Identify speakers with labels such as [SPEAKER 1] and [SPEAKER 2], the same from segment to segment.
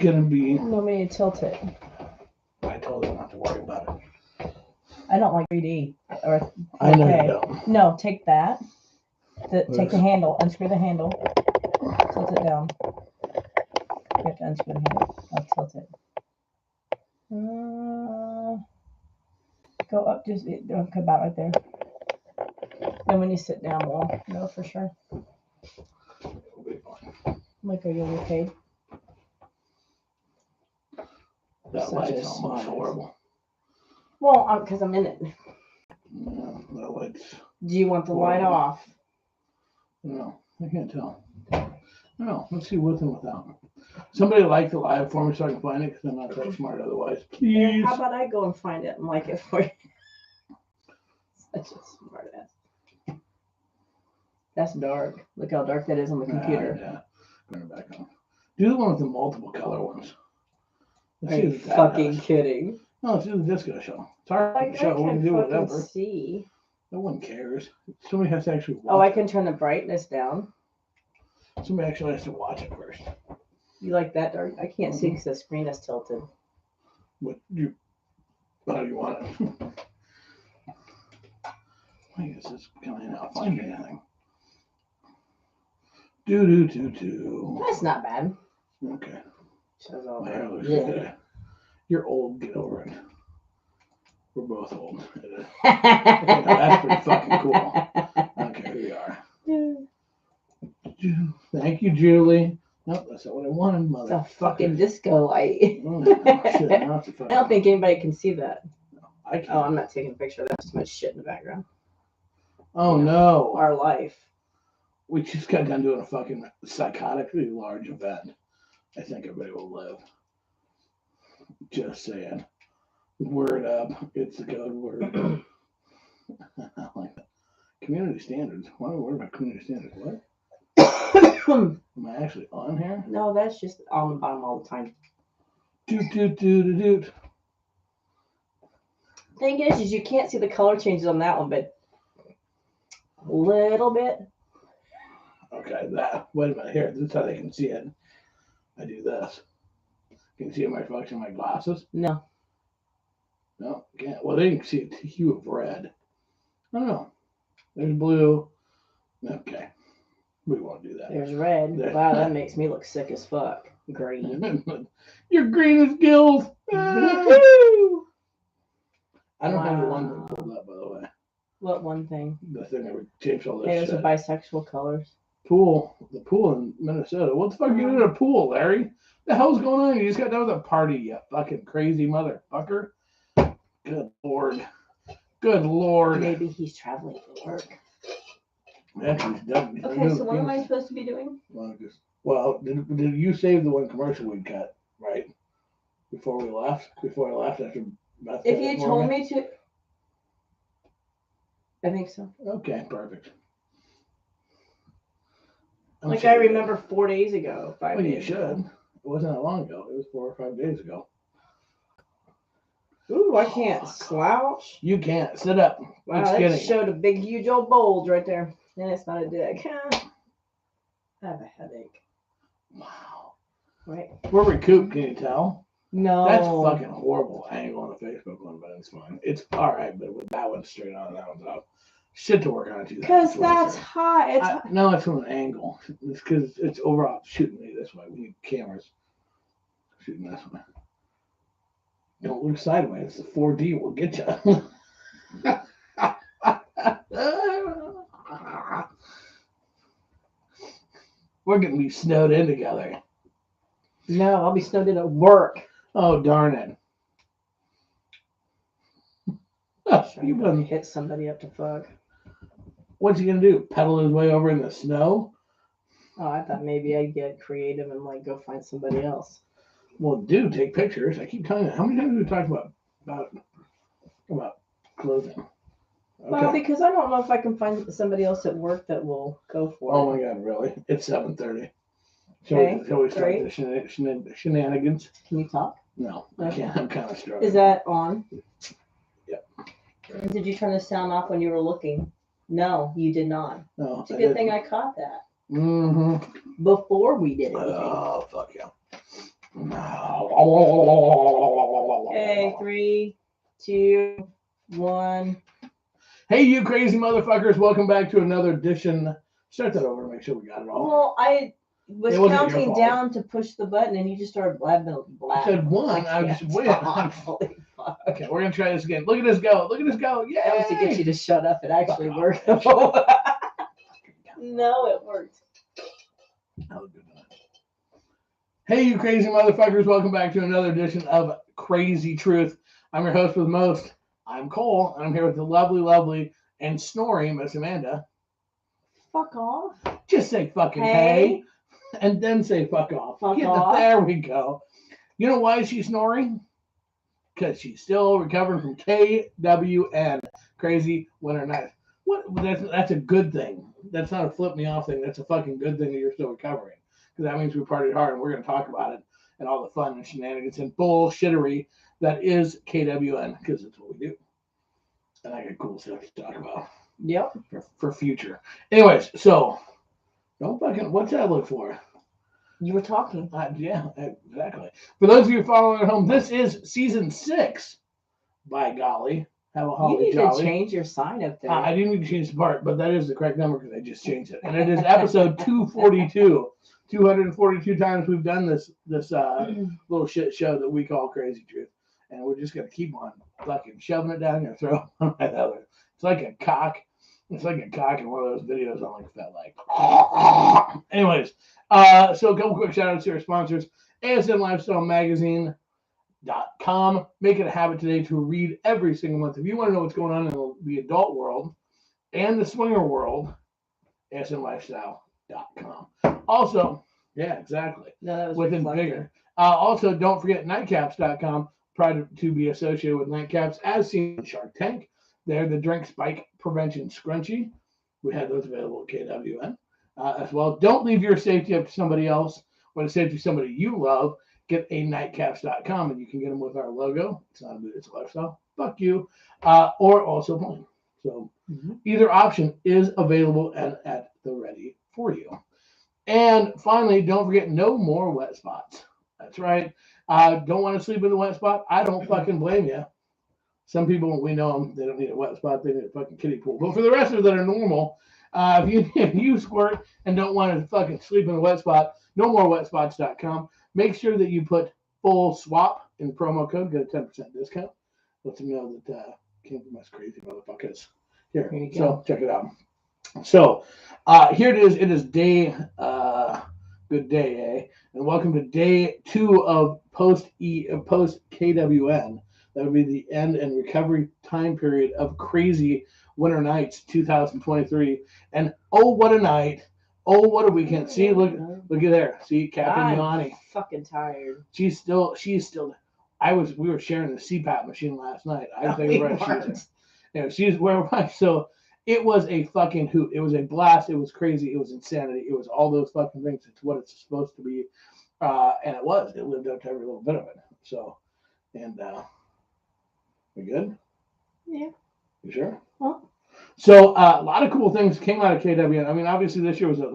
[SPEAKER 1] gonna be.
[SPEAKER 2] No, we need to tilt it.
[SPEAKER 1] I told her not to worry about it.
[SPEAKER 2] I don't like 3D. Or
[SPEAKER 1] I know
[SPEAKER 2] okay.
[SPEAKER 1] you don't.
[SPEAKER 2] No, take that. Take the handle. Unscrew the handle. Tilt it down. You have to unscrew the handle. I'll tilt it. Go up. Just okay, about right there. Then when you sit down, we'll know for sure. Like, are you okay?
[SPEAKER 1] That light's almost horrible.
[SPEAKER 2] Well, because I'm in it.
[SPEAKER 1] Yeah, that light's.
[SPEAKER 2] Do you want the light off?
[SPEAKER 1] No, I can't tell. No, let's see with and without. Somebody like the live for me so I can find it because I'm not that smart otherwise. Please.
[SPEAKER 2] How about I go and find it and like it for you? Such a smart ass. That's dark. Look how dark that is on the computer.
[SPEAKER 1] Yeah. Bring it back on. Do the one with the multiple color ones.
[SPEAKER 2] Are you fucking kidding?
[SPEAKER 1] No, it's just a disco show. It's hard to show. We can do whatever.
[SPEAKER 2] See.
[SPEAKER 1] No one cares. Somebody has to actually watch.
[SPEAKER 2] Oh, I can turn the brightness down.
[SPEAKER 1] Somebody actually has to watch it first.
[SPEAKER 2] You like that dark? I can't see because the screen is tilted.
[SPEAKER 1] How do you want it? I guess it's coming out. Find anything. Do.
[SPEAKER 2] That's not bad.
[SPEAKER 1] Okay.
[SPEAKER 2] Shows all
[SPEAKER 1] that. You're old. Get over it. We're both old. That's pretty fucking cool. Okay, here we are. Thank you, Julie. Nope, that's not what I wanted, mother.
[SPEAKER 2] It's a fucking disco light.
[SPEAKER 1] Shit, I
[SPEAKER 2] don't think anybody can see that.
[SPEAKER 1] No, I can't.
[SPEAKER 2] Oh, I'm not taking a picture. There's too much shit in the background.
[SPEAKER 1] Oh, no.
[SPEAKER 2] Our life.
[SPEAKER 1] We just got done doing a fucking psychotically large event. I think everybody will live. Just saying. Word up. It's the code word. I like that. Community standards. Why do we worry about community standards? What? Am I actually on here?
[SPEAKER 2] No, that's just on the bottom all the time.
[SPEAKER 1] Doot.
[SPEAKER 2] Thing is you can't see the color changes on that one, but a little bit.
[SPEAKER 1] Okay, that. Wait a minute. Here, this is how they can see it. I do this. Can you see my reflection of my glasses?
[SPEAKER 2] No.
[SPEAKER 1] No, can't. Well, they can see the hue of red. I don't know. There's blue. Okay. We won't do that.
[SPEAKER 2] There's red. Wow, that makes me look sick as fuck. Green.
[SPEAKER 1] You're green as gills. I don't have the one thing pulled up, by the way.
[SPEAKER 2] What one thing?
[SPEAKER 1] The thing that would change all this shit.
[SPEAKER 2] Those are bisexual colors.
[SPEAKER 1] The pool in Minnesota. What the fuck are you doing at a pool, Larry? The hell's going on? You just got done with a party, you fucking crazy motherfucker. Good Lord. Good Lord.
[SPEAKER 2] Maybe he's traveling for work.
[SPEAKER 1] Actually, he's done.
[SPEAKER 2] Okay, so what am I supposed to be doing?
[SPEAKER 1] Well, did you save the one commercial we cut, right? Before we left? Before I left after Beth.
[SPEAKER 2] If you told me to. I think so.
[SPEAKER 1] Okay, perfect.
[SPEAKER 2] Like I remember 4 days ago. 5 days.
[SPEAKER 1] You should. It wasn't that long ago. It was 4 or 5 days ago.
[SPEAKER 2] Ooh, I can't slouch.
[SPEAKER 1] You can't. Sit up.
[SPEAKER 2] Wow, that showed a big, huge old bulge right there. And it's not a dick. I have a headache.
[SPEAKER 1] Wow.
[SPEAKER 2] Right.
[SPEAKER 1] We're recouped, can you tell?
[SPEAKER 2] No.
[SPEAKER 1] That's a fucking horrible angle on the Facebook one, but it's fine. It's all right, but with that one straight on, that one's up. Shit to work on too.
[SPEAKER 2] Because that's hot.
[SPEAKER 1] No, it's from an angle. It's because it's overall shooting me this way. We need cameras shooting this way. Don't look sideways. The 4D will get you. We're going to be snowed in together.
[SPEAKER 2] No, I'll be snowed in at work.
[SPEAKER 1] Oh, darn it.
[SPEAKER 2] You wouldn't hit somebody up to fuck.
[SPEAKER 1] What's he going to do? Pedal his way over in the snow?
[SPEAKER 2] Oh, I thought maybe I'd get creative and like go find somebody else.
[SPEAKER 1] Well, do take pictures. I keep telling you. How many times have we talked about clothing? Okay.
[SPEAKER 2] Well, because I don't know if I can find somebody else at work that will go for it.
[SPEAKER 1] Oh my God, really? It's 7:30. Shall we start the shenanigans?
[SPEAKER 2] Can you talk?
[SPEAKER 1] No, I can't. I'm kind of struggling.
[SPEAKER 2] Is that on?
[SPEAKER 1] Yep.
[SPEAKER 2] Did you turn the sound off when you were looking? No, you did not.
[SPEAKER 1] No.
[SPEAKER 2] It's a good thing I caught that.
[SPEAKER 1] Mm-hmm.
[SPEAKER 2] Before we did anything.
[SPEAKER 1] Oh, fuck yeah.
[SPEAKER 2] Okay, 3, 2, 1.
[SPEAKER 1] Hey, you crazy motherfuckers! Welcome back to another edition. Start that over to make sure we got it all.
[SPEAKER 2] Well, I was
[SPEAKER 1] It wasn't your
[SPEAKER 2] counting
[SPEAKER 1] fault.
[SPEAKER 2] down to push the button, and you just started blabbing.
[SPEAKER 1] I said one. I was just waiting.
[SPEAKER 2] Holy fuck.
[SPEAKER 1] Okay, we're gonna try this again. Look at this go! Look at this go! Yeah.
[SPEAKER 2] That was to get you to shut up. It actually worked. No, it worked.
[SPEAKER 1] Hey, you crazy motherfuckers! Welcome back to another edition of Krazy Truth. I'm your host with most. I'm Cole, and I'm here with the lovely, and snoring Miss Amanda.
[SPEAKER 2] Fuck off.
[SPEAKER 1] Just say fucking hey, and then say fuck off.
[SPEAKER 2] Fuck off.
[SPEAKER 1] There we go. You know why she's snoring? Because she's still recovering from KWN, Crazy Winter Night. What? That's a good thing. That's not a flip me off thing. That's a fucking good thing that you're still recovering. Because that means we partied hard, and we're going to talk about it and all the fun and shenanigans and bullshittery that is KWN, because it's what we do. And I got cool stuff to talk about.
[SPEAKER 2] Yep.
[SPEAKER 1] For future. Anyways, so don't fucking. What's that look for?
[SPEAKER 2] You were talking.
[SPEAKER 1] Yeah, exactly. For those of you following at home, this is season 6. By golly, have a holly
[SPEAKER 2] You need
[SPEAKER 1] jolly.
[SPEAKER 2] to change your sign up there.
[SPEAKER 1] I do need to change the part, but that is the correct number because I just changed it, and it is episode 242. 242 times we've done this little shit show that we call Krazy Truth, and we're just gonna keep on fucking shoving it down your throat one by the other. It's like a cock. It's like a cock in one of those videos on like felt like. Anyways, so a couple quick shout outs to our sponsors: ASN Lifestyle Magazine.com. Make it a habit today to read every single month. If you want to know what's going on in the adult world and the swinger world, ASNLifestyle.com. Also, yeah, exactly.
[SPEAKER 2] No, that was
[SPEAKER 1] within bigger. Also, don't forget Nightcaps.com. Proud to be associated with Nightcaps as seen in Shark Tank. They're the drink spike prevention scrunchie. We have those available at KWN as well. Don't leave your safety up to somebody else. When it's safety somebody you love, get a nightcaps.com and you can get them with our logo. It's not a boot, it's a lifestyle. Fuck you. Or also plain. So either option is available and at the ready for you. And finally, don't forget no more wet spots. That's right. Don't want to sleep in a wet spot? I don't fucking blame you. Some people, we know them, they don't need a wet spot, they need a fucking kiddie pool. But for the rest of that are normal, if you squirt and don't want to fucking sleep in a wet spot, nomorewetspots.com. Make sure that you put full swap in promo code, get a 10% discount. Let them know that came from us crazy motherfuckers. Here you go. So check it out. So here it is. It is day, good day, eh? And welcome to day 2 of post KWN. That would be the end and recovery time period of Crazy Winter Nights 2023. And oh, what a night. Oh, what a weekend. See, look at there. See, Captain Yanni.
[SPEAKER 2] I'm fucking tired.
[SPEAKER 1] She's still, we were sharing the CPAP machine last night. I was thinking about she's where, so it was a fucking hoot. It was a blast. It was crazy. It was insanity. It was all those fucking things. It's what it's supposed to be. And it was. It lived up to every little bit of it. So, and, we good?
[SPEAKER 2] Yeah.
[SPEAKER 1] You sure?
[SPEAKER 2] Huh?
[SPEAKER 1] So a lot of cool things came out of KWN. I mean, obviously this year was a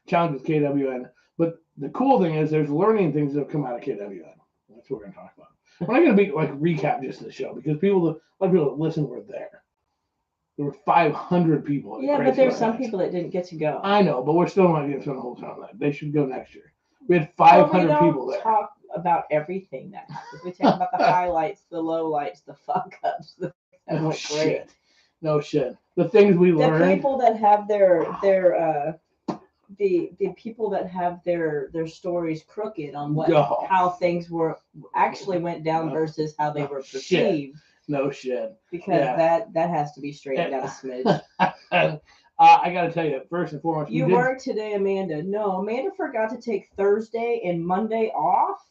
[SPEAKER 1] challenge with KWN, but the cool thing is there's learning things that have come out of KWN. That's what we're gonna talk about. We're not gonna be recap just the show because a lot of people that listen were there. There were 500 people.
[SPEAKER 2] Yeah, but there's some people that didn't get to go.
[SPEAKER 1] I know, but we're still not getting to spend the whole time on that. They should go next year. We had 500 people there.
[SPEAKER 2] Talk about everything that happens. We talk about the highlights, the lowlights, the fuck ups.
[SPEAKER 1] No shit. No shit. The things we learned.
[SPEAKER 2] The people that have the people that have their stories crooked on how things went down versus how they were perceived.
[SPEAKER 1] Shit. No shit.
[SPEAKER 2] Because that has to be straightened out a smidge.
[SPEAKER 1] I got to tell you, first and foremost,
[SPEAKER 2] you worked today, Amanda. No, Amanda forgot to take Thursday and Monday off.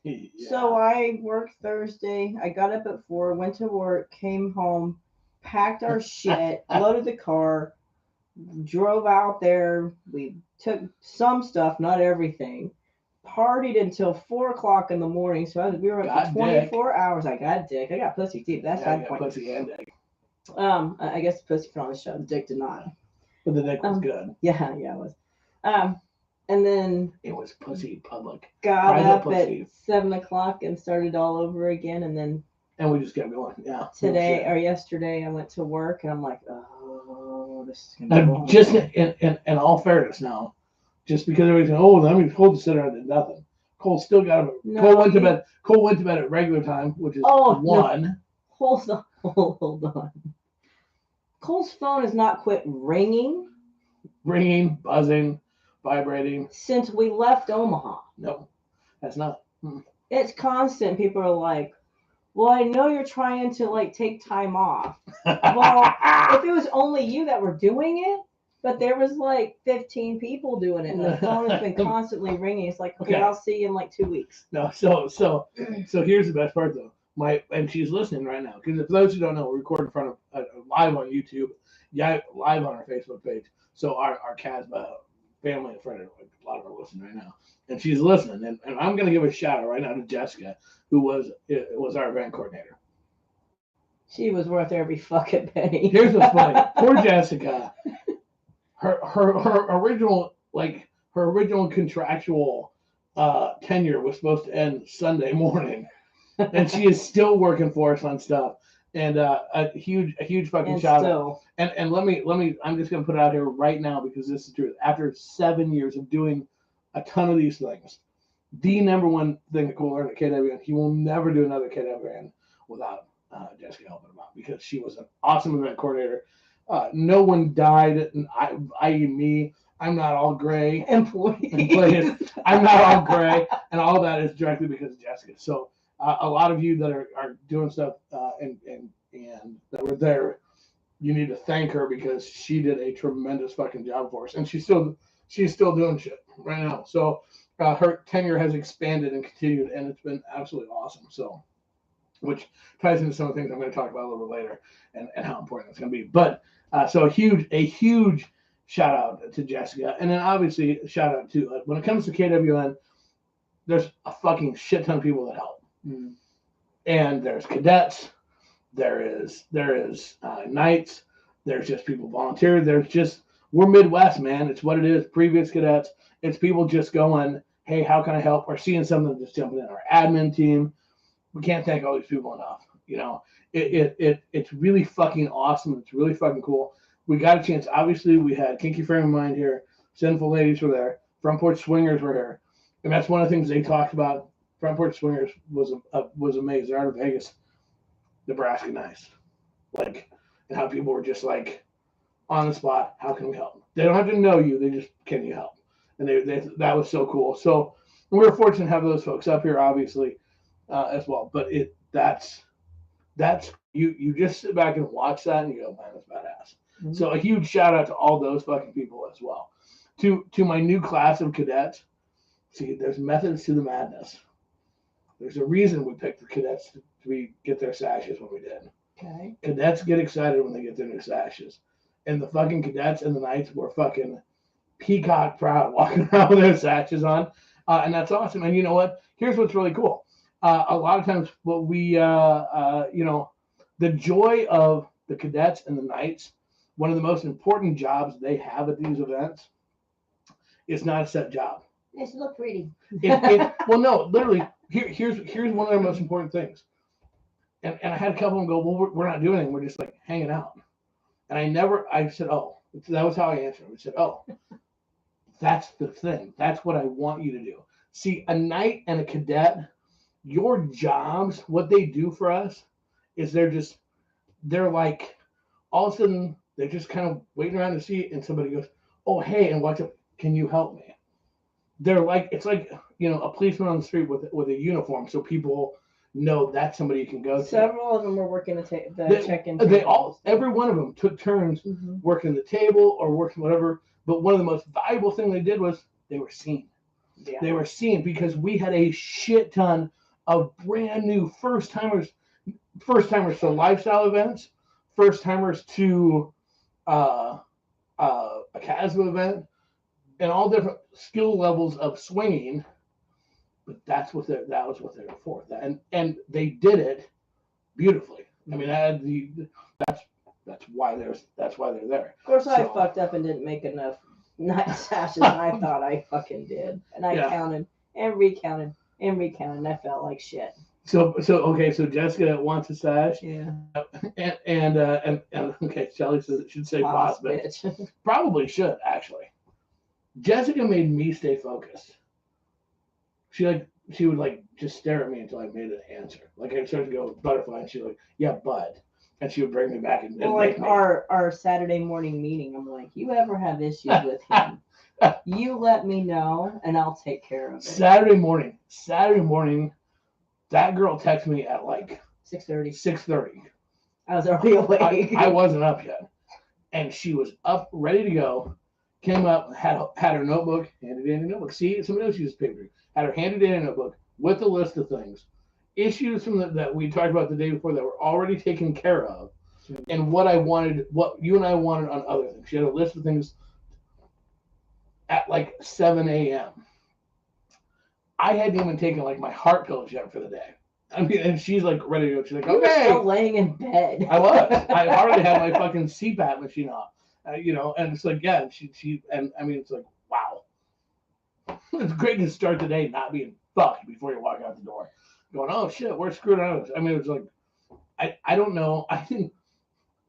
[SPEAKER 2] Yeah. So I worked Thursday. I got up at 4, went to work, came home, packed our shit, loaded the car, drove out there. We took some stuff, not everything. Partied until 4 o'clock in the morning. So we were up for 24 hours. I got dick. I got pussy too. That's that point.
[SPEAKER 1] Pussy and dick.
[SPEAKER 2] I guess the pussy from the show. The dick did not.
[SPEAKER 1] But the dick was good.
[SPEAKER 2] Yeah, it was. And then
[SPEAKER 1] it was pussy public.
[SPEAKER 2] Got
[SPEAKER 1] Private
[SPEAKER 2] up
[SPEAKER 1] pussy.
[SPEAKER 2] at 7 o'clock and started all over again. And then
[SPEAKER 1] And we just kept going. Yeah.
[SPEAKER 2] today or yesterday, I went to work and I'm like, oh, this is gonna be
[SPEAKER 1] Now,
[SPEAKER 2] long.
[SPEAKER 1] just in all fairness now, just because everybody's going, oh, I mean, Cole just sit around and did nothing. Cole still got up.
[SPEAKER 2] No,
[SPEAKER 1] Cole went to bed. Cole went to bed at regular time, which is 1.
[SPEAKER 2] No. Hold on. Cole's phone has not quit ringing.
[SPEAKER 1] Ringing, buzzing, vibrating.
[SPEAKER 2] Since we left Omaha.
[SPEAKER 1] No, that's not.
[SPEAKER 2] It's constant. People are like, well, I know you're trying to like take time off. Well, if it was only you that were doing it, but there was like 15 people doing it, and the phone has been constantly ringing. It's like, okay, I'll see you in like 2 weeks.
[SPEAKER 1] No, so here's the best part though. And she's listening right now, because for those who don't know, we're recording in front of live on YouTube, yeah, live on our Facebook page. So our Casbah family and friend, a lot of them are listening right now, and she's listening. And I'm gonna give a shout out right now to Jessica, who was our event coordinator.
[SPEAKER 2] She was worth every fucking penny.
[SPEAKER 1] Here's what's funny. Poor Jessica. Her original contractual tenure was supposed to end Sunday morning, and she is still working for us on stuff. And a huge fucking shout out. And let me I'm just gonna put it out here right now, because this is true. After 7 years of doing a ton of these things, the number one thing that Cole learned at KWN, he will never do another KWN without Jessica helping him out, because she was an awesome event coordinator. No one died, i.e. me. I'm not all gray. Employees. I'm not all gray, and all that is directly because of Jessica. So a lot of you that are doing stuff and that were there, you need to thank her, because she did a tremendous fucking job for us, and she's still doing shit right now. So her tenure has expanded and continued, and it's been absolutely awesome. So, which ties into some of the things I'm going to talk about a little bit later, and how important it's going to be. But so a huge shout out to Jessica, and then obviously a shout out to when it comes to KWN, there's a fucking shit ton of people that help. Mm. And there's cadets, there is knights, there's just people volunteer, we're Midwest, man. It's what it is. Previous cadets, it's people just going, hey, how can I help? Or seeing something, just jumping in. Our admin team, we can't thank all these people enough. You know, it's really fucking awesome. It's really fucking cool. We got a chance. Obviously, we had Kinky Frame of Mind here, Sinful Ladies were there, Front Porch Swingers were here, and that's one of the things they talked about. Front Porch Swingers was amazing. They're out of Vegas, Nebraska, nice. Like, and how people were just like on the spot. How can we help? They don't have to know you. They just, can you help? And that was so cool. So we were fortunate to have those folks up here, obviously, as well. But that's you just sit back and watch that and you go, man, that's badass. Mm-hmm. So a huge shout out to all those fucking people as well. To my new class of cadets. See, there's methods to the madness. There's a reason we picked the cadets to get their sashes when we did. Okay. Cadets get excited when they get their new sashes. And the fucking cadets and the knights were fucking peacock proud walking around with their sashes on. And that's awesome. And you know what? Here's what's really cool. A lot of times what we, the joy of the cadets and the knights, one of the most important jobs they have at these events is not a set job.
[SPEAKER 2] It's look pretty.
[SPEAKER 1] Well, no, literally, here's one of their most important things. And I had a couple of them go, well, we're not doing anything. We're just like hanging out. And I said, oh, that was how I answered. I said, oh, that's the thing. That's what I want you to do. See, a knight and a cadet, your jobs, what they do for us is they're like, all of a sudden, they're just kind of waiting around to see it. And somebody goes, oh, hey, and watch it. Can you help me? They're like, it's like, a policeman on the street with a uniform, so people know that's somebody you can go to.
[SPEAKER 2] Several of them were working the check-in.
[SPEAKER 1] Every one of them took turns working the table or working whatever. But one of the most valuable thing they did was they were seen. Yeah. They were seen because we had a shit ton of brand new first timers to lifestyle events, first timers to a Casbah event, and all different skill levels of swinging. But that was what they were for. And they did it beautifully. I mean, that's why they're there.
[SPEAKER 2] Of course, I fucked up and didn't make enough night sashes I thought I fucking did. And I counted and recounted and recounted, and I felt like shit.
[SPEAKER 1] So okay, so Jessica wants a sash.
[SPEAKER 2] Yeah.
[SPEAKER 1] And okay, Shelly says it should say boss bitch. Probably should, actually. Jessica made me stay focused. She would like just stare at me until I made an answer. Like I started to go butterfly, and she was like, yeah, but. And she would bring me back and
[SPEAKER 2] like our Saturday morning meeting. I'm like, you ever have issues with him? You let me know, and I'll take care of it. Saturday morning,
[SPEAKER 1] that girl texted me at like
[SPEAKER 2] 6:30.
[SPEAKER 1] 6:30.
[SPEAKER 2] I was already awake.
[SPEAKER 1] I wasn't up yet, and she was up, ready to go. Came up, had her notebook, handed in a notebook. See, somebody else uses paper. Had her handed in a notebook with a list of things, issues that we talked about the day before that were already taken care of, and what you and I wanted on other things. She had a list of things at like 7 a.m. I hadn't even taken like my heart pills yet for the day. I mean, and she's like ready to go. She's like, okay.
[SPEAKER 2] You were still laying in bed.
[SPEAKER 1] I was. I already had my fucking CPAP machine off. And it's like, yeah, and I mean, it's like, wow. It's great to start the day not being fucked before you walk out the door. Going, oh shit, we're screwed out of this. I mean, it's like, I don't know. I think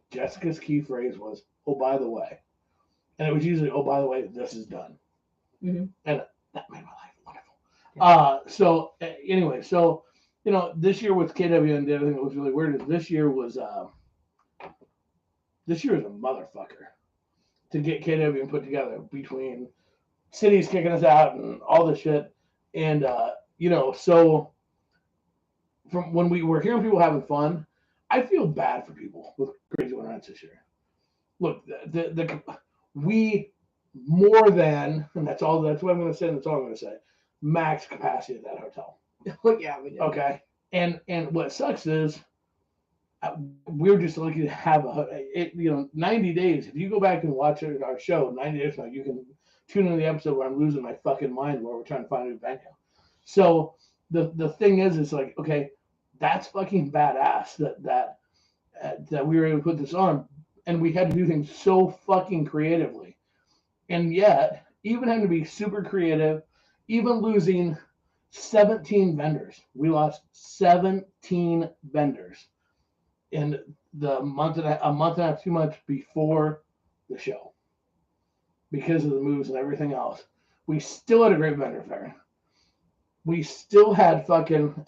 [SPEAKER 1] Jessica's key phrase was, oh, by the way. And it was usually, oh, by the way, this is done.
[SPEAKER 2] Mm-hmm.
[SPEAKER 1] And that made my life wonderful. Yeah. So anyway, so, this year with KWN, the other thing that was really weird is this year was a motherfucker to get KWN put together between cities kicking us out and all this shit. And, so from when we were hearing people having fun, I feel bad for people with Krazy Winter Nights this year. Look, we more than, and that's what I'm going to say, and that's all I'm going to say, max capacity at that hotel.
[SPEAKER 2] Yeah, we did.
[SPEAKER 1] Okay. And what sucks is we're just lucky to have 90 days. If you go back and watch our show 90 days from now, you can tune in the episode where I'm losing my fucking mind where we're trying to find a new venue. So the thing is like, okay, that's fucking badass that we were able to put this on, and we had to do things so fucking creatively. And yet, even having to be super creative, even losing 17 vendors. We lost 17 vendors in a month and a half, 2 months before the show because of the moves and everything else. We still had a great vendor fair. We still had fucking,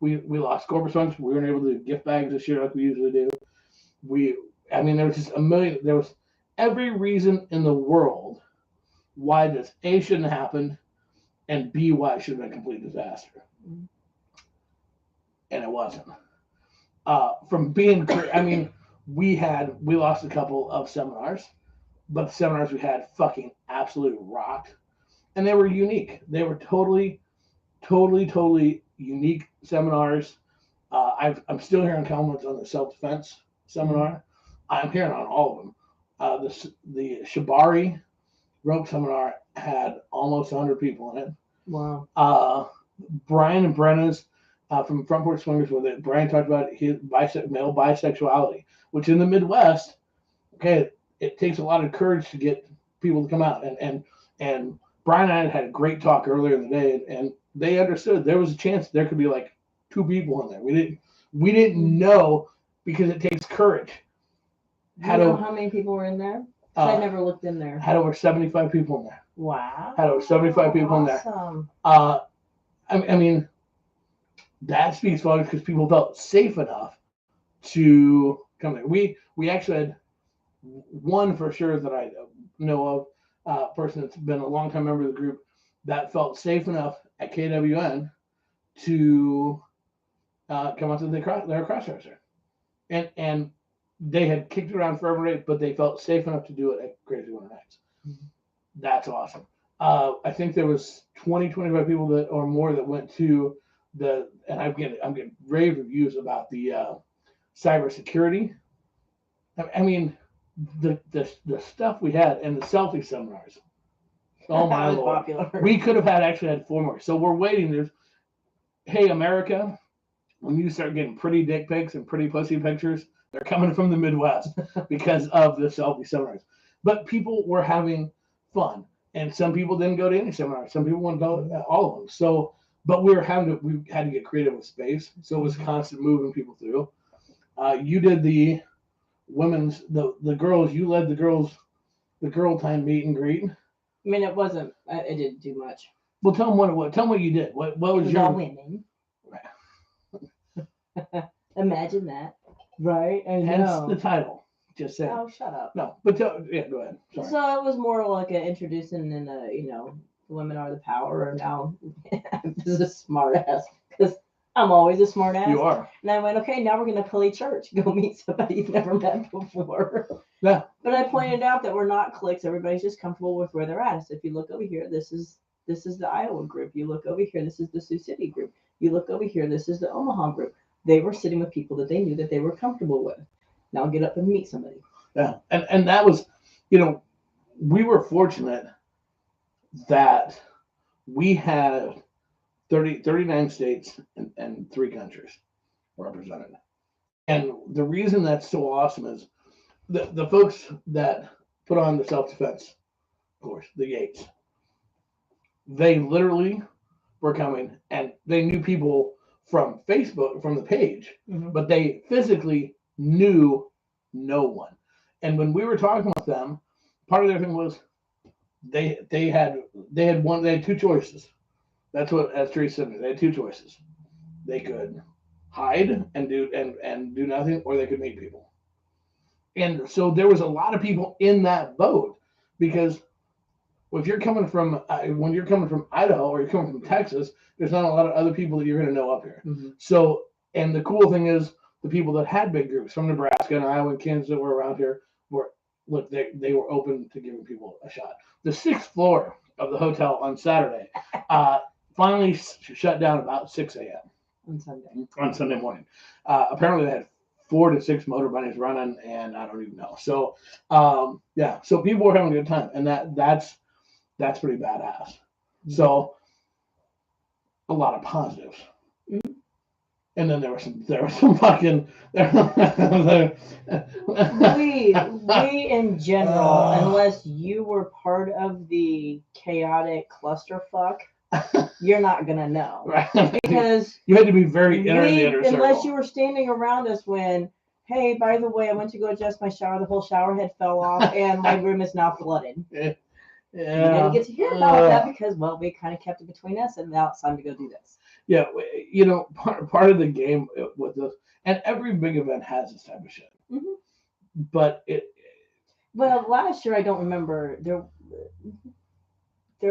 [SPEAKER 1] we lost corporate funds. We weren't able to do gift bags this year like we usually do. There was just there was every reason in the world why this A shouldn't have happened and B, why it should have been a complete disaster. Mm-hmm. And it wasn't. From being, we lost a couple of seminars, but the seminars we had fucking absolutely rocked. And they were unique. They were totally unique seminars. I'm still hearing comments on the self-defense seminar. I'm hearing on all of them. The Shibari rope seminar had almost 100 people in it.
[SPEAKER 2] Wow.
[SPEAKER 1] Brian and Brenna's from Front Porch Swingers, where Brian talked about his male bisexuality, which in the Midwest, okay, it takes a lot of courage to get people to come out. And Brian and I had a great talk earlier in the day, and they understood there was a chance there could be like 2 people in there. We didn't know because it takes courage.
[SPEAKER 2] Do you know how many people were in there? I never looked in there.
[SPEAKER 1] Had over 75 people in there.
[SPEAKER 2] Wow.
[SPEAKER 1] Had over 75 people in there.
[SPEAKER 2] Awesome.
[SPEAKER 1] That speaks volumes because people felt safe enough to come there. We actually had one for sure that I know of, person that's been a long time member of the group that felt safe enough at KWN to come out to their crossdresser. And they had kicked it around forever, but they felt safe enough to do it at Krazy Winter Nights. Mm-hmm. That's awesome. I think there was 25 people or more that went to and I'm getting rave reviews about the cybersecurity. The stuff we had and the selfie seminars. Oh my Lord. Popular. We could have actually had 4 more. So we're waiting. Hey, America, when you start getting pretty dick pics and pretty pussy pictures, they're coming from the Midwest because of the selfie seminars. but people were having fun, and some people didn't go to any seminars. Some people went to all of them. So, but we had to get creative with space. So it was constant moving people through. You did the women's, the girls. You led the girl time meet and greet.
[SPEAKER 2] I mean, it wasn't. It didn't do much.
[SPEAKER 1] Well, tell them what you did. What was your
[SPEAKER 2] all women? Imagine that, right? And
[SPEAKER 1] hence the title. Just saying.
[SPEAKER 2] Oh, shut up.
[SPEAKER 1] No, but go ahead. Sorry.
[SPEAKER 2] So it was more like an introducing and women are the power. And now this is a smart ass because I'm always a smart ass.
[SPEAKER 1] You are.
[SPEAKER 2] And I went, okay, now we're gonna play church. Go meet somebody you've never met before.
[SPEAKER 1] Yeah.
[SPEAKER 2] But I pointed out that we're not cliques. Everybody's just comfortable with where they're at. So if you look over here, this is the Iowa group. You look over here, this is the Sioux City group. You look over here, this is the Omaha group. They were sitting with people that they knew that they were comfortable with. Now get up and meet somebody.
[SPEAKER 1] Yeah, and that was, we were fortunate that we had 39 states and 3 countries represented. And the reason that's so awesome is the folks that put on the self-defense course, the Yates, they literally were coming and they knew people from Facebook, from the page, but they physically knew no one. And when we were talking with them, part of their thing was they had 2 choices. That's what, as Teresa said, they had 2 choices. They could hide and do nothing, or they could meet people. And so there was a lot of people in that boat because if you're coming from when you're coming from Idaho or you're coming from Texas, there's not a lot of other people that you're going to know up here. So, and the cool thing is the people that had big groups from Nebraska and Iowa and Kansas that were around here they were open to giving people a shot. The 6th floor of the hotel on Saturday finally shut down about 6 a.m. on Sunday morning. Apparently they had 4 to 6 motor bunnies running, and I don't even know. So so people were having a good time, and that's pretty badass. So a lot of positives. And then there was some fucking.
[SPEAKER 2] we in general, unless you were part of the chaotic clusterfuck, you're not gonna know,
[SPEAKER 1] right?
[SPEAKER 2] Because
[SPEAKER 1] you had to be very inner in the inner circle.
[SPEAKER 2] Unless you were standing around us when, hey, by the way, I went to go adjust my shower. The whole shower head fell off, and my room is now flooded.
[SPEAKER 1] Yeah.
[SPEAKER 2] You didn't get to hear about that because, well, we kind of kept it between us, and now it's time to go do this.
[SPEAKER 1] Yeah, part of the game with this, and every big event has this type of shit. But
[SPEAKER 2] well, last year I don't remember there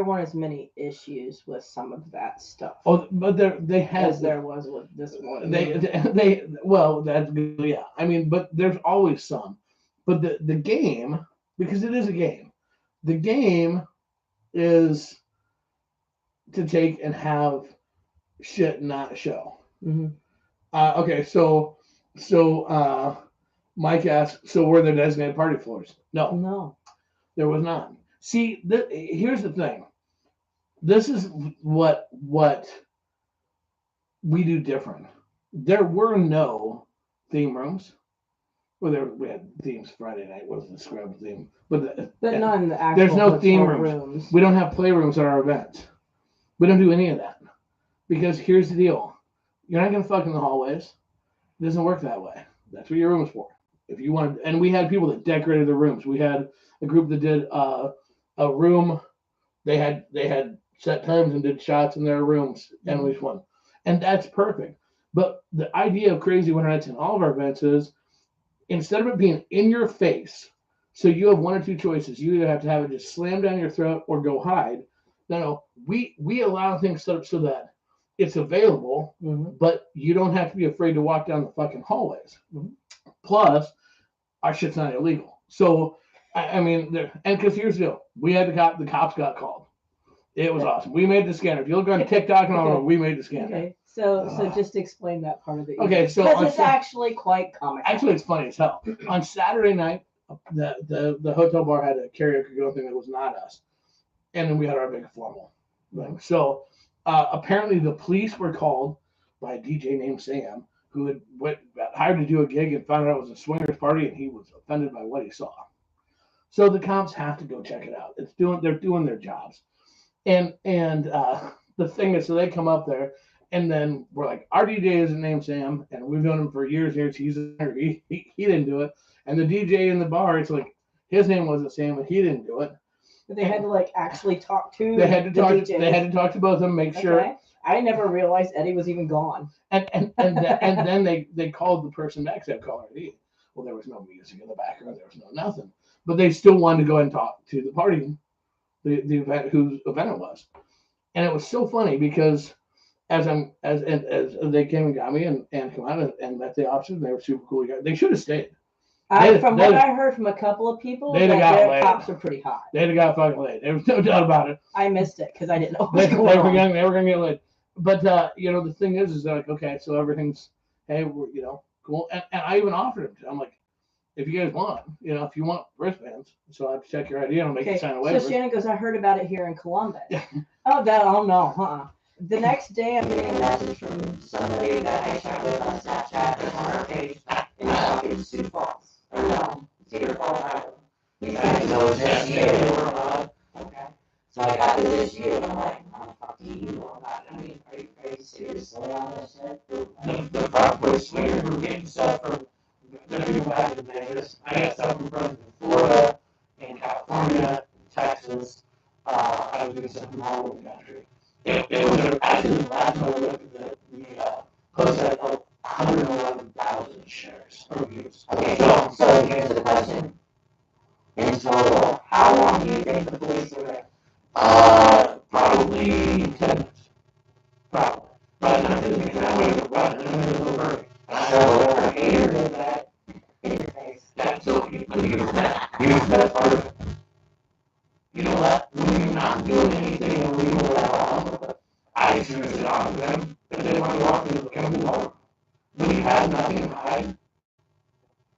[SPEAKER 2] weren't as many issues with some of that stuff.
[SPEAKER 1] Oh, but they had
[SPEAKER 2] as there was with this one.
[SPEAKER 1] They well, that's good. Yeah, I mean, but there's always some. But the game, because it is a game, the game is to take and have shit not show. Okay, so Mike asked, so were there designated party floors? No, there was not. See, here's the thing. This is what we do different. There were no theme rooms. Well, we had themes Friday night, was the scrub theme, but
[SPEAKER 2] not in the actual.
[SPEAKER 1] There's no theme rooms. We don't have playrooms at our events. We don't do any of that because here's the deal: you're not gonna fuck in the hallways. It doesn't work that way. That's what your room is for. If you want, and we had people that decorated the rooms. We had a group that did a room. They had set times and did shots in their rooms, and each one, and that's perfect. But the idea of Krazy Winter Nights in all of our events is, instead of it being in your face, so you have 1 or 2 choices. You either have to have it just slam down your throat or go hide. No, we allow things set up so that it's available, but you don't have to be afraid to walk down the fucking hallways. Plus, our shit's not illegal. So, I mean, and because here's the deal, we had the cops got called. It was awesome. We made the scanner. If you look on TikTok and all, we made the scanner.
[SPEAKER 2] Okay, so just explain that part of it.
[SPEAKER 1] Okay, so
[SPEAKER 2] because it's actually quite comical.
[SPEAKER 1] Actually, it's funny as hell. On Saturday night, the hotel bar had a karaoke girl thing that was not us, and then we had our big formal thing. So apparently, the police were called by a DJ named Sam, who got hired to do a gig and found out it was a swingers party, and he was offended by what he saw. So the cops have to go check it out. They're doing their jobs. And the thing is, so they come up there, and then we're like, our DJ isn't named Sam, and we've known him for years. He's he didn't do it. And the DJ in the bar, it's like his name wasn't Sam, and he didn't do it.
[SPEAKER 2] But they had to like actually talk to
[SPEAKER 1] They had to
[SPEAKER 2] the
[SPEAKER 1] talk.
[SPEAKER 2] DJs.
[SPEAKER 1] They had to talk to both of them, make sure.
[SPEAKER 2] Okay. I never realized Eddie was even gone.
[SPEAKER 1] And then they called the person back, said call ID. Well, there was no music in the background. There was no nothing. But they still wanted to go and talk to the party, the event whose event it was. And it was so funny because as they came and got me and come out and met the officers, they were super cool guys. They should have stayed.
[SPEAKER 2] From what I heard from a couple of people, that their cops are pretty hot.
[SPEAKER 1] They'd have got fucking laid. There was no doubt about it.
[SPEAKER 2] I missed it because I didn't know what was going on.
[SPEAKER 1] They were gonna get laid. But the thing is they're like, okay, so everything's we're cool. And I even offered him. I'm like, if you guys want, if you want wristbands, so I have to check your ID and I'll make you sign a waiver.
[SPEAKER 2] So Shannon goes, I heard about it here in Columbus. Oh no, The next day, I'm getting a message from somebody that I chat with on Snapchat and on our page, and he's talking to Sioux Falls, or no, Cedar Falls, Iowa. He's like, so it's just you. Okay. So I got to this year, and I'm like, how the fuck do you know about it? I mean, are you seriously on this shit?
[SPEAKER 3] The front was weird. We're getting stuff from back in Vegas. I got stuff from friends in Florida, and California, Texas. I was doing stuff from all over the country. It was actually the last time I looked at the post had 111,000 shares or views.
[SPEAKER 4] Okay, so here's the question. In total, how long do you think the police were there?
[SPEAKER 3] Probably 10 minutes. Probably. But I didn't think that way to run, and then it was over.
[SPEAKER 4] So the hater did that in your face.
[SPEAKER 3] Yeah, so here's the best part of it. You know what? When you're not doing anything illegal at all, I choose it on them. If they want to walk in the company home, when you have nothing to hide,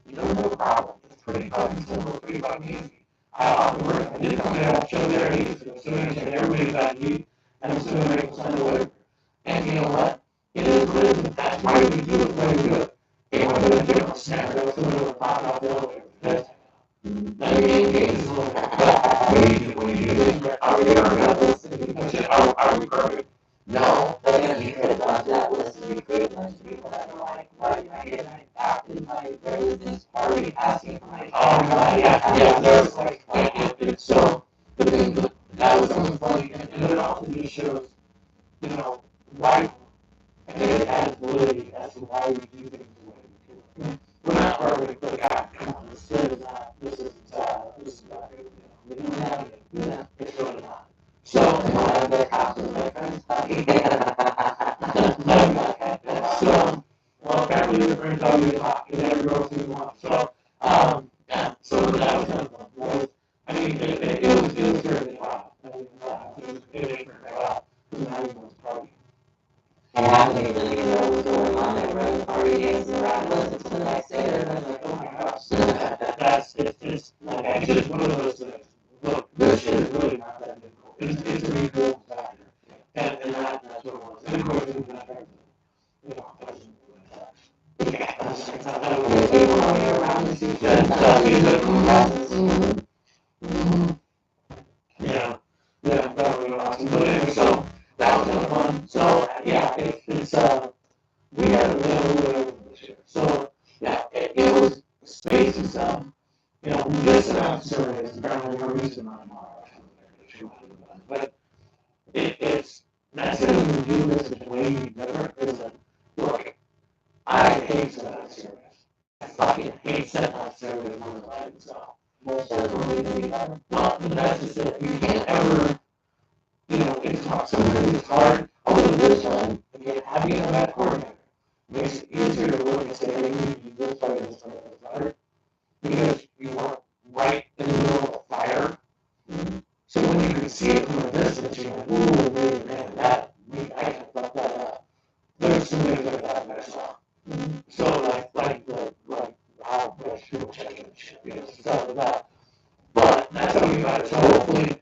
[SPEAKER 3] you don't have a problem. It's pretty fucking simple, pretty fucking easy. I often work. I did come there, I'll show their IDs. I'm still going to check everybody's ID, and I'm still going to make them sign a waiver. And you know what? It is what it is. That's why we do it the way we do it. It would have been a different scenario if someone would have popped off the elevator. Let me engage a little bit. But when you do things, are we going to are we perfect?
[SPEAKER 4] No, but you could have gone to that list and recruited a bunch of people that were like, why did I get acted like there was this party asking for my
[SPEAKER 3] yeah, there's like, it's so, but then that was something funny, and it also just shows, why, I think it adds validity as to why we do things the way we do it. We're not perfect, but God, come on, this is not good. We don't have it. Yeah. It's really not. So,
[SPEAKER 4] one of the cops was my friend's buddy.
[SPEAKER 3] So, well, apparently the friends are really hot, because every girl seems hot. So, so that was kind of fun. I mean, it was really hot. I mean, it was pretty hot. Because now everyone's partying.
[SPEAKER 4] And I didn't really know what was going on. They were in the party dancing around with it the next day. And I was like, oh my gosh.
[SPEAKER 3] It's just one of those things. Look, this shit is really not that difficult. It's a real factor. And that's what it was. And of course, it's not that, that's not how it was.
[SPEAKER 4] People running around the street.
[SPEAKER 3] Yeah, that was really awesome. But anyway, so that was kind of fun. So yeah, it's we had a little bit this year. So yeah, it was space and stuff. This amount of surveys, apparently we're reaching on but it's not saying we do this is way better. It's like, look, I hate sending out surveys. I fucking hate sending out surveys on the line, so. Well, but that's just it. You can't ever, it's hard. Sometimes it's hard. Although this one, again, having a bad coordinator makes it easier to look and say, hey, you need to do this way, this way, this way. Because you weren't right in the middle of a fire. So when you can see it from a distance, you're like, ooh, wait, man, I can fuck that up. There's some things like that I saw. So like how much people checking and shit, stuff like that. But that's how we got it. So hopefully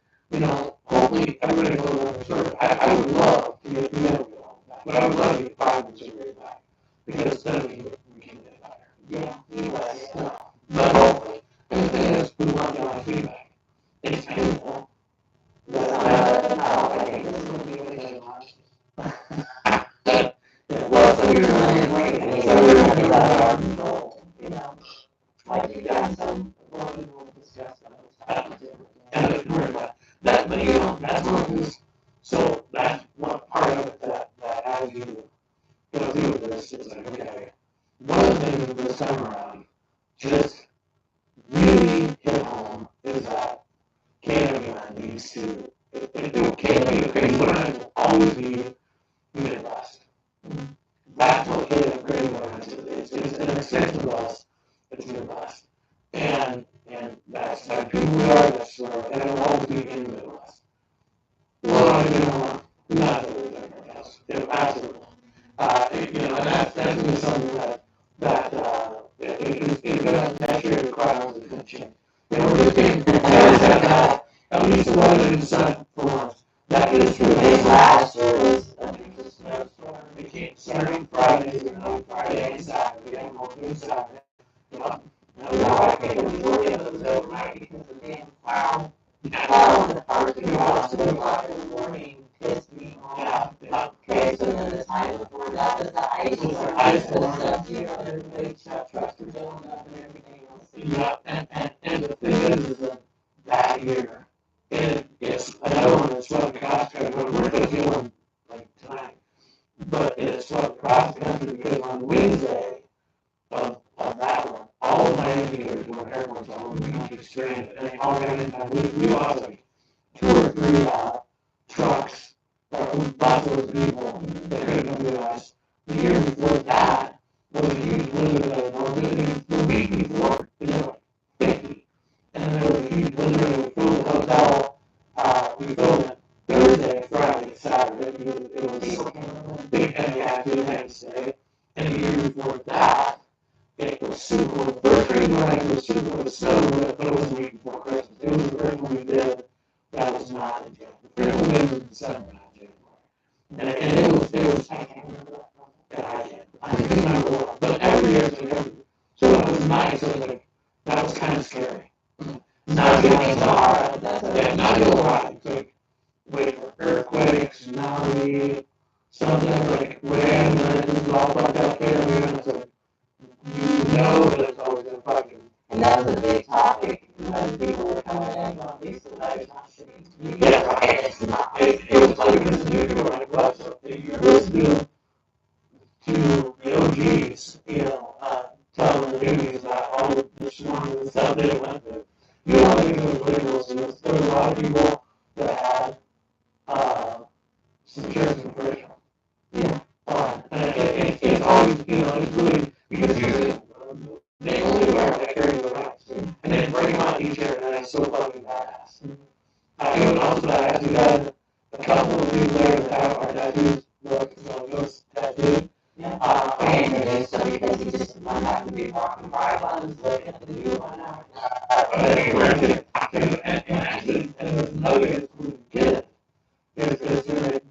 [SPEAKER 3] everybody goes on the survey. I would love to get the interview on that, but I would love to get 5 minutes survey back. Because then we can get better. Yeah. But hopefully. And the thing is, we want to get feedback. as you go through this, it's like, okay, one of the things this time around just really hit home is that KWN needs to, KWN will always be Midwest. That's what KWN is. It's an extension of us. It's Midwest. And that's like who we are, that's where, and it'll always be in the Midwest. Well, not really anything else. Absolutely. And that's really something that is going to naturally require us to change. We're looking at least one of the side for once. That is true.
[SPEAKER 4] This last year was a snowstorm.
[SPEAKER 3] We can't start on Fridays and on Friday and Saturday and on Saturday.
[SPEAKER 4] I think the majority of those overnight because of the damn cloud. Cloud in the parking lot, 2 o'clock in the morning, pissed me off. Okay, so then the time before that was the ice storm. Ice was sub-zero, everybody trucks were filling up and everything else.
[SPEAKER 3] Yeah, and the thing is that year, it's another one that's swept across the country. We're going to get one like tonight, but it's swept across the country because on Wednesday of that one, all of my engineers were airports all over the country stranded, and they all ran in time. We lost like 2 or 3 trucks, buses of people that couldn't come to us. The year before that was a huge blizzard that was north. The week before, it was like 50. And then there was a huge blizzard, and we filled the hotel. We filled it Thursday, Friday, Saturday, because it was big, and you had to stay. And the year before that, it was super cool. The first rain it was super cool. It was so good, but it was the week before Christmas. It was the first one we did that was not in January. The first one we did was in December, not January. And it was, I can't remember that one. I can't remember what, but every year it's like so it was nice. It was like, that was kind of scary. Not getting hard. Yeah, not getting hard. It's like, wait for earthquakes, tsunami, something like rain, and it's all fucked up here, and it's like, you know that it's always going to fucking.
[SPEAKER 4] And that was a big topic when people were coming in on Lisa Live's not shitting.
[SPEAKER 3] Yeah, right. It's not. It was funny because you were like, what? So you're listening to the OGs, telling the newbies about all the swarm and stuff they went through. You don't think those liberals, and there were a lot of people that had some cares and pressure.
[SPEAKER 4] Yeah.
[SPEAKER 3] And it's always, it's really, because usually they only wear that carry the rights. And they bring them out each year, and it's so fucking badass. It was also badass. We had a couple of people there that have our tattoos, those tattoos.
[SPEAKER 4] Yeah. And it is so because he just one happened to be walking by while I was looking at the new one out.
[SPEAKER 3] And actually, and there's another guy who did it. Is going to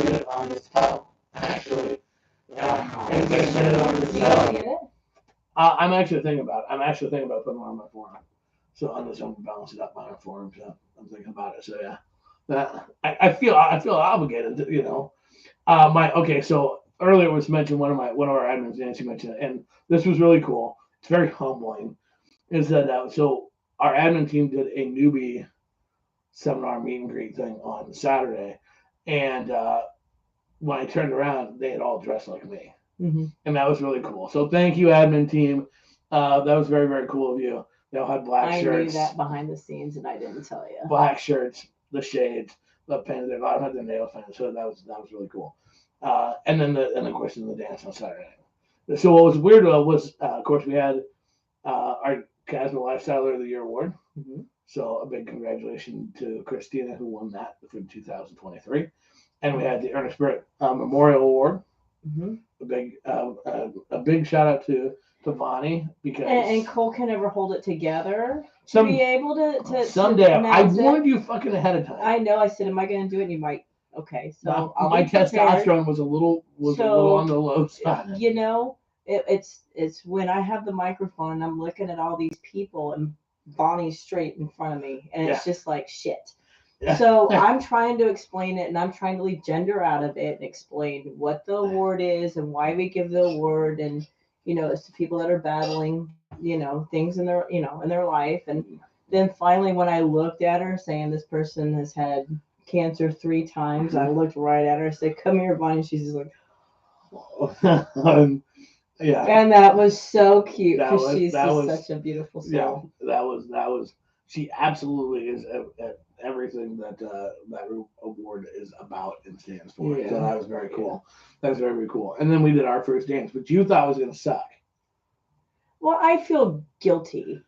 [SPEAKER 3] get it on his toe, actually. Yeah. And going to get it on his toe. I'm actually thinking about putting one on my forearm. So I'm just going to balance it up on my forearm. So I'm thinking about it. So yeah, that I feel obligated to, okay. So earlier it was mentioned one of our admins, Nancy, mentioned it, and this was really cool. It's very humbling. Is that so our admin team did a newbie seminar meet and greet thing on Saturday, and when I turned around, they had all dressed like me.
[SPEAKER 2] Mm-hmm.
[SPEAKER 3] And that was really cool. So thank you, admin team. That was very, very cool of you. They all had black shirts.
[SPEAKER 2] I knew that behind the scenes, and I didn't tell you.
[SPEAKER 3] Black shirts, the shades, the pins. A lot of had the nail pins, so that was really cool. And then of course the dance on Saturday night. So what was weird was, of course, we had our Casma Lifestyler of the Year award.
[SPEAKER 2] Mm-hmm.
[SPEAKER 3] So a big congratulations to Christina, who won that for 2023. And we had the Ernest Britt Memorial Award.
[SPEAKER 2] Mm-hmm.
[SPEAKER 3] A big shout out to Vonnie, because
[SPEAKER 2] and Cole can never hold it together to be able to
[SPEAKER 3] someday. I warned you fucking ahead of time.
[SPEAKER 2] I know. I said, "Am I going to do it?" And you might. Okay, so
[SPEAKER 3] my testosterone was a little on the low side.
[SPEAKER 2] It's when I have the microphone and I'm looking at all these people and Bonnie's straight in front of me, and it's just like shit. Yeah. So I'm trying to explain it, and I'm trying to leave gender out of it and explain what the award is and why we give the award, and it's to people that are battling, things in their, in their life. And then finally, when I looked at her saying this person has had cancer 3 times, I looked right at her and said, "Come here, Bonnie." She's just like,
[SPEAKER 1] Yeah.
[SPEAKER 2] And that was so cute
[SPEAKER 1] That
[SPEAKER 2] because
[SPEAKER 1] was-
[SPEAKER 2] she's
[SPEAKER 1] that
[SPEAKER 2] just
[SPEAKER 1] was-
[SPEAKER 2] such a beautiful
[SPEAKER 1] Yeah,
[SPEAKER 2] soul.
[SPEAKER 1] that was. She absolutely is everything that that award is about and stands for.
[SPEAKER 2] Yeah.
[SPEAKER 1] So that was very cool. That was very, very cool. And then we did our first dance, which you thought was gonna suck.
[SPEAKER 2] Well, I feel guilty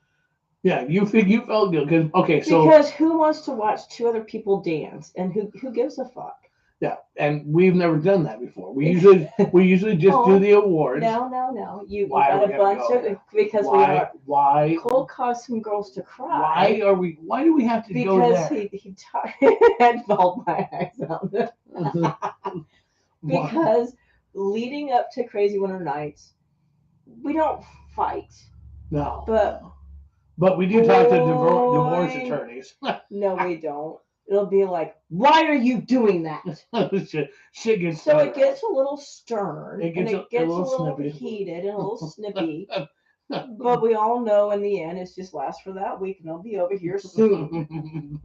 [SPEAKER 1] Yeah, you felt good because okay, so
[SPEAKER 2] because who wants to watch two other people dance, and who gives a fuck?
[SPEAKER 1] yeah, and we've never done that before. We usually just do
[SPEAKER 2] Oh,
[SPEAKER 1] the awards.
[SPEAKER 2] No. You
[SPEAKER 1] Why are
[SPEAKER 2] got
[SPEAKER 1] we
[SPEAKER 2] a
[SPEAKER 1] gonna
[SPEAKER 2] bunch
[SPEAKER 1] go
[SPEAKER 2] of
[SPEAKER 1] there?
[SPEAKER 2] because
[SPEAKER 1] Why
[SPEAKER 2] Cole caused some girls to cry.
[SPEAKER 1] why do we have to go
[SPEAKER 2] Because
[SPEAKER 1] there?
[SPEAKER 2] he had felt my accent. Because leading up to Crazy Winter Nights, we don't fight.
[SPEAKER 1] No.
[SPEAKER 2] But
[SPEAKER 1] But we do talk to
[SPEAKER 2] boy,
[SPEAKER 1] divorce attorneys.
[SPEAKER 2] No, we don't. It'll be like, why are you doing that?
[SPEAKER 1] Shit gets
[SPEAKER 2] So it gets a little stern,
[SPEAKER 1] It gets
[SPEAKER 2] and it gets a little
[SPEAKER 1] snippy.
[SPEAKER 2] heated and a little snippy. But we all know in the end, it's just lasts for that week, and they'll be over here soon.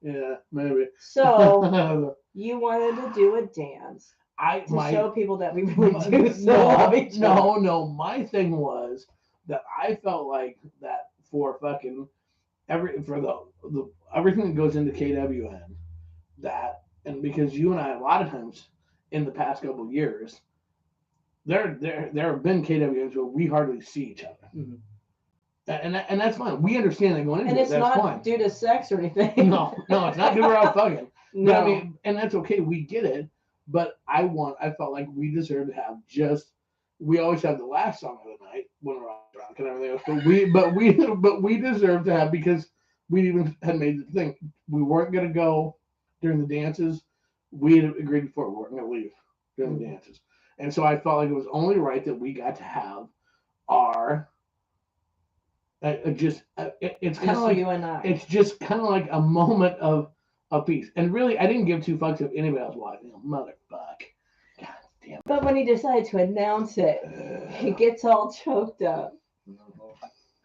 [SPEAKER 1] Yeah, maybe.
[SPEAKER 2] So you wanted to do a dance to show people that we really do still love each other.
[SPEAKER 1] No. My thing was that I felt like that for fucking everything that goes into KWN, that and because you and I a lot of times in the past couple of years, there have been KWNs where we hardly see each other.
[SPEAKER 2] Mm-hmm.
[SPEAKER 1] And that's fine. We understand that going into
[SPEAKER 2] And
[SPEAKER 1] it.
[SPEAKER 2] it's
[SPEAKER 1] That's
[SPEAKER 2] not
[SPEAKER 1] fine.
[SPEAKER 2] due to sex or anything.
[SPEAKER 1] No, it's not good around fucking.
[SPEAKER 2] No.
[SPEAKER 1] But I mean, and that's okay. We get it. But I felt like we deserve to have we always have the last song of the night when we're all drunk and everything else. But we deserve to have because we even had made the thing. We weren't gonna go during the dances. We had agreed before we weren't gonna leave during the dances. And so I felt like it was only right that we got to have our it's kind of like
[SPEAKER 2] you and I.
[SPEAKER 1] it's just kind of like a moment of peace. And really, I didn't give two fucks if anybody else watching. Motherfuck. God damn.
[SPEAKER 2] But when he decided to announce it, he gets all choked up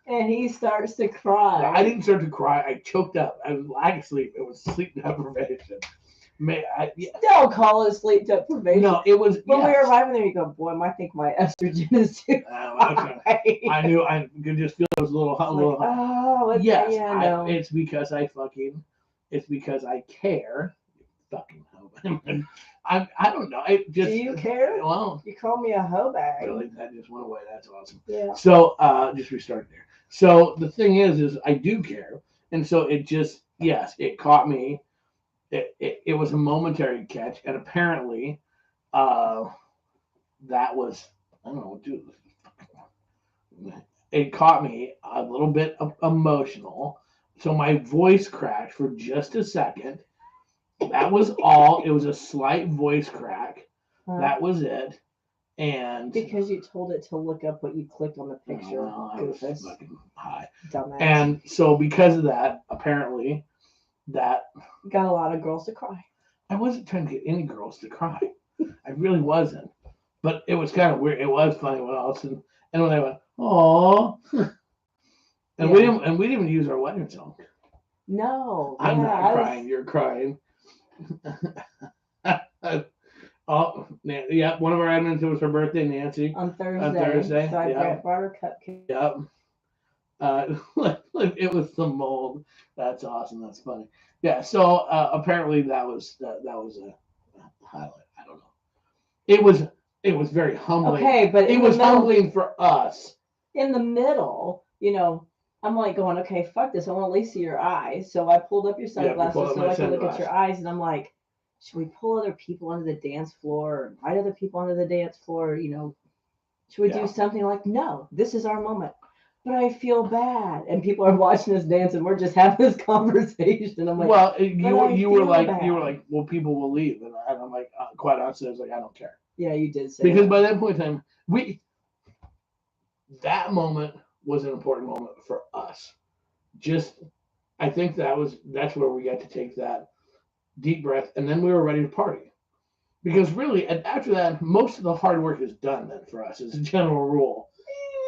[SPEAKER 2] and he starts to cry.
[SPEAKER 1] I didn't start to cry. I choked up. I was lack of sleep. It was sleep deprivation.
[SPEAKER 2] Don't call it sleep deprivation.
[SPEAKER 1] No, it was.
[SPEAKER 2] When we were arriving there, you go, boy, I think my estrogen is too high.
[SPEAKER 1] I knew. I could just feel it was a little hot.
[SPEAKER 2] Like, oh,
[SPEAKER 1] yes.
[SPEAKER 2] Yeah, no.
[SPEAKER 1] It's because it's because I care. Fucking hoe. I don't know. It just.
[SPEAKER 2] Do you care?
[SPEAKER 1] Well,
[SPEAKER 2] you call me a hoe bag.
[SPEAKER 1] Really, that just went away. That's awesome.
[SPEAKER 2] Yeah.
[SPEAKER 1] So just restart there. So the thing is I do care, and so it just it caught me. It was a momentary catch, and apparently, that was I don't know, dude. It caught me a little bit emotional, so my voice cracked for just a second. That was all. It was a slight voice crack. That was it. And
[SPEAKER 2] because you told it to look up what you clicked on the picture.
[SPEAKER 1] I was fucking high.
[SPEAKER 2] Dumbass.
[SPEAKER 1] And so because of that, apparently, that
[SPEAKER 2] got a lot of girls to cry.
[SPEAKER 1] I wasn't trying to get any girls to cry. I really wasn't. But it was kind of weird. It was funny when all of a sudden, and when they went, "Aww," and we didn't even use our wedding song.
[SPEAKER 2] No,
[SPEAKER 1] I'm not crying. You're crying. Oh, yeah. One of our admins, it was her birthday, Nancy.
[SPEAKER 2] On Thursday. So I brought her cupcake.
[SPEAKER 1] Yep. It was the mold. That's awesome. That's funny. Yeah. So apparently that was a highlight. I don't know. It was very humbling.
[SPEAKER 2] Okay, but
[SPEAKER 1] it was humbling for us.
[SPEAKER 2] In the middle, I'm like going, okay, fuck this. I want to at least see your eyes. So I pulled up your sunglasses so I could look at your eyes, and I'm like, should we pull other people onto the dance floor or invite other people onto the dance floor? Should we do something like, no, this is our moment. But I feel bad. And people are watching us dance and we're just having this conversation. I'm like,
[SPEAKER 1] well, you were like, well, people will leave. And I'm like, quite honestly, I was like, I don't care.
[SPEAKER 2] Yeah, you did say
[SPEAKER 1] because
[SPEAKER 2] that.
[SPEAKER 1] by that point in time, that moment was an important moment for us. I think that's where we got to take that deep breath, and then we were ready to party. Because really, after that, most of the hard work is done then for us as a general rule.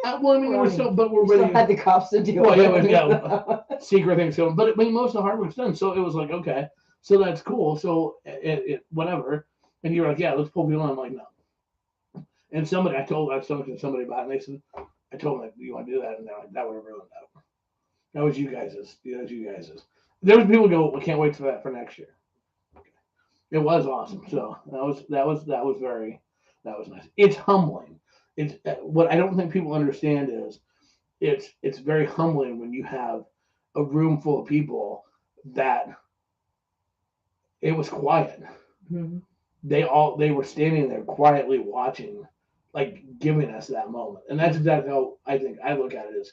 [SPEAKER 1] Well, I mean, we're ready.
[SPEAKER 2] Still had the cops to deal
[SPEAKER 1] with
[SPEAKER 2] it.
[SPEAKER 1] Secret things going. But I mean, most of the hard work's done. So it was like, okay, so that's cool. So it whatever. And you were like, yeah, let's pull people on. I'm like, no, And somebody, I was talking to somebody about it, and they said, I told them, like, do you want to do that? And they're like, that would have ruined that. That was you guys's. That was you guys's. There was people go, we can't wait for that for next year. It was awesome. So that was nice. It's humbling. It's what I don't think people understand is it's very humbling when you have a room full of people that it was quiet.
[SPEAKER 2] Mm-hmm.
[SPEAKER 1] They were standing there quietly watching, like giving us that moment. And that's exactly how I think I look at it is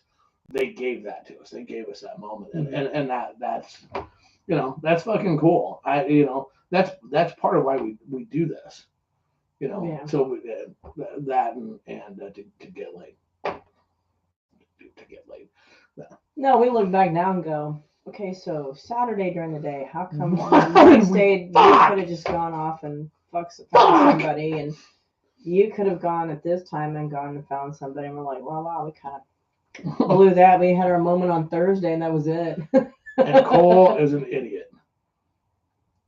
[SPEAKER 1] they gave that to us. They gave us that moment. And that's that's fucking cool. That's part of why we do this. So we did that and to get laid. To get laid.
[SPEAKER 2] No, we look back now and go, okay, so Saturday during the day, how come we stayed? You could have just gone off and found somebody, and you could have gone at this time and gone and found somebody, and we're like, well, wow, we kind of blew that. We had our moment on Thursday, and that was it.
[SPEAKER 1] And Cole is an idiot.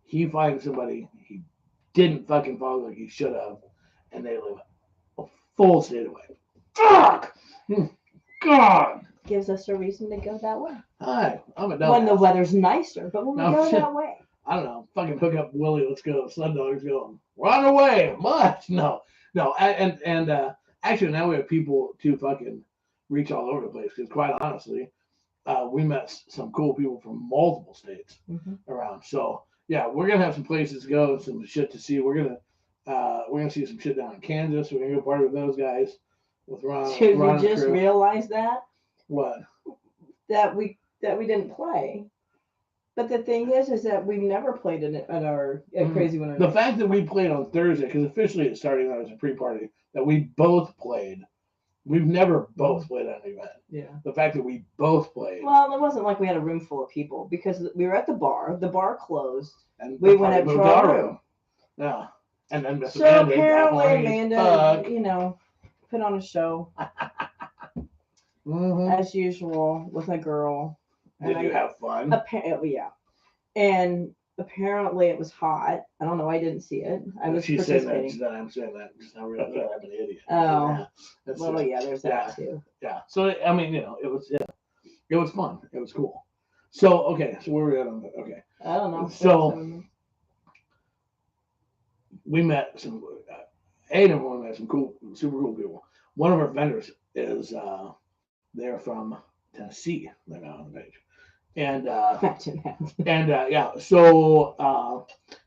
[SPEAKER 1] He finds somebody he didn't fucking follow like he should have, and they live a full state away. Fuck! God!
[SPEAKER 2] Gives us a reason to go that way.
[SPEAKER 1] Hi, I'm a dumbass.
[SPEAKER 2] When the weather's nicer, but when we go that way.
[SPEAKER 1] I don't know. Fucking hook up Willie. Let's go. Sled Dog's going. We're on our way. Much. No. And actually now we have people to fucking reach all over the place because quite honestly, we met some cool people from multiple states around. So yeah, we're gonna have some places to go, some shit to see. We're gonna see some shit down in Kansas. We're gonna go party with those guys. With Ron.
[SPEAKER 2] Did we just realize that?
[SPEAKER 1] What?
[SPEAKER 2] That we didn't play. But the thing is that we've never played at Krazy Winter Nights.
[SPEAKER 1] The fact that we played on Thursday, because officially it started out as a pre-party, that we both played. We've never both played at an event.
[SPEAKER 2] Yeah.
[SPEAKER 1] The fact that we both played.
[SPEAKER 2] Well, it wasn't like we had a room full of people because we were at the bar. The bar closed.
[SPEAKER 1] And
[SPEAKER 2] we went up to our room.
[SPEAKER 1] Yeah. And then
[SPEAKER 2] so apparently Amanda, put on a show as usual with a girl.
[SPEAKER 1] Did you have fun?
[SPEAKER 2] Apparently, yeah. And apparently it was hot. I don't know. I didn't see it. I was participating.
[SPEAKER 1] She's saying that. I'm saying that. Just now realizing I'm an idiot.
[SPEAKER 2] Oh. Yeah. There's that too.
[SPEAKER 1] Yeah. So, I mean, it was fun. It was cool. So, okay. So where were we at on that? Okay.
[SPEAKER 2] I don't know.
[SPEAKER 1] So we met some, we met some cool, super cool people. One of our vendors is, they're from Tennessee. They're not on the page. And so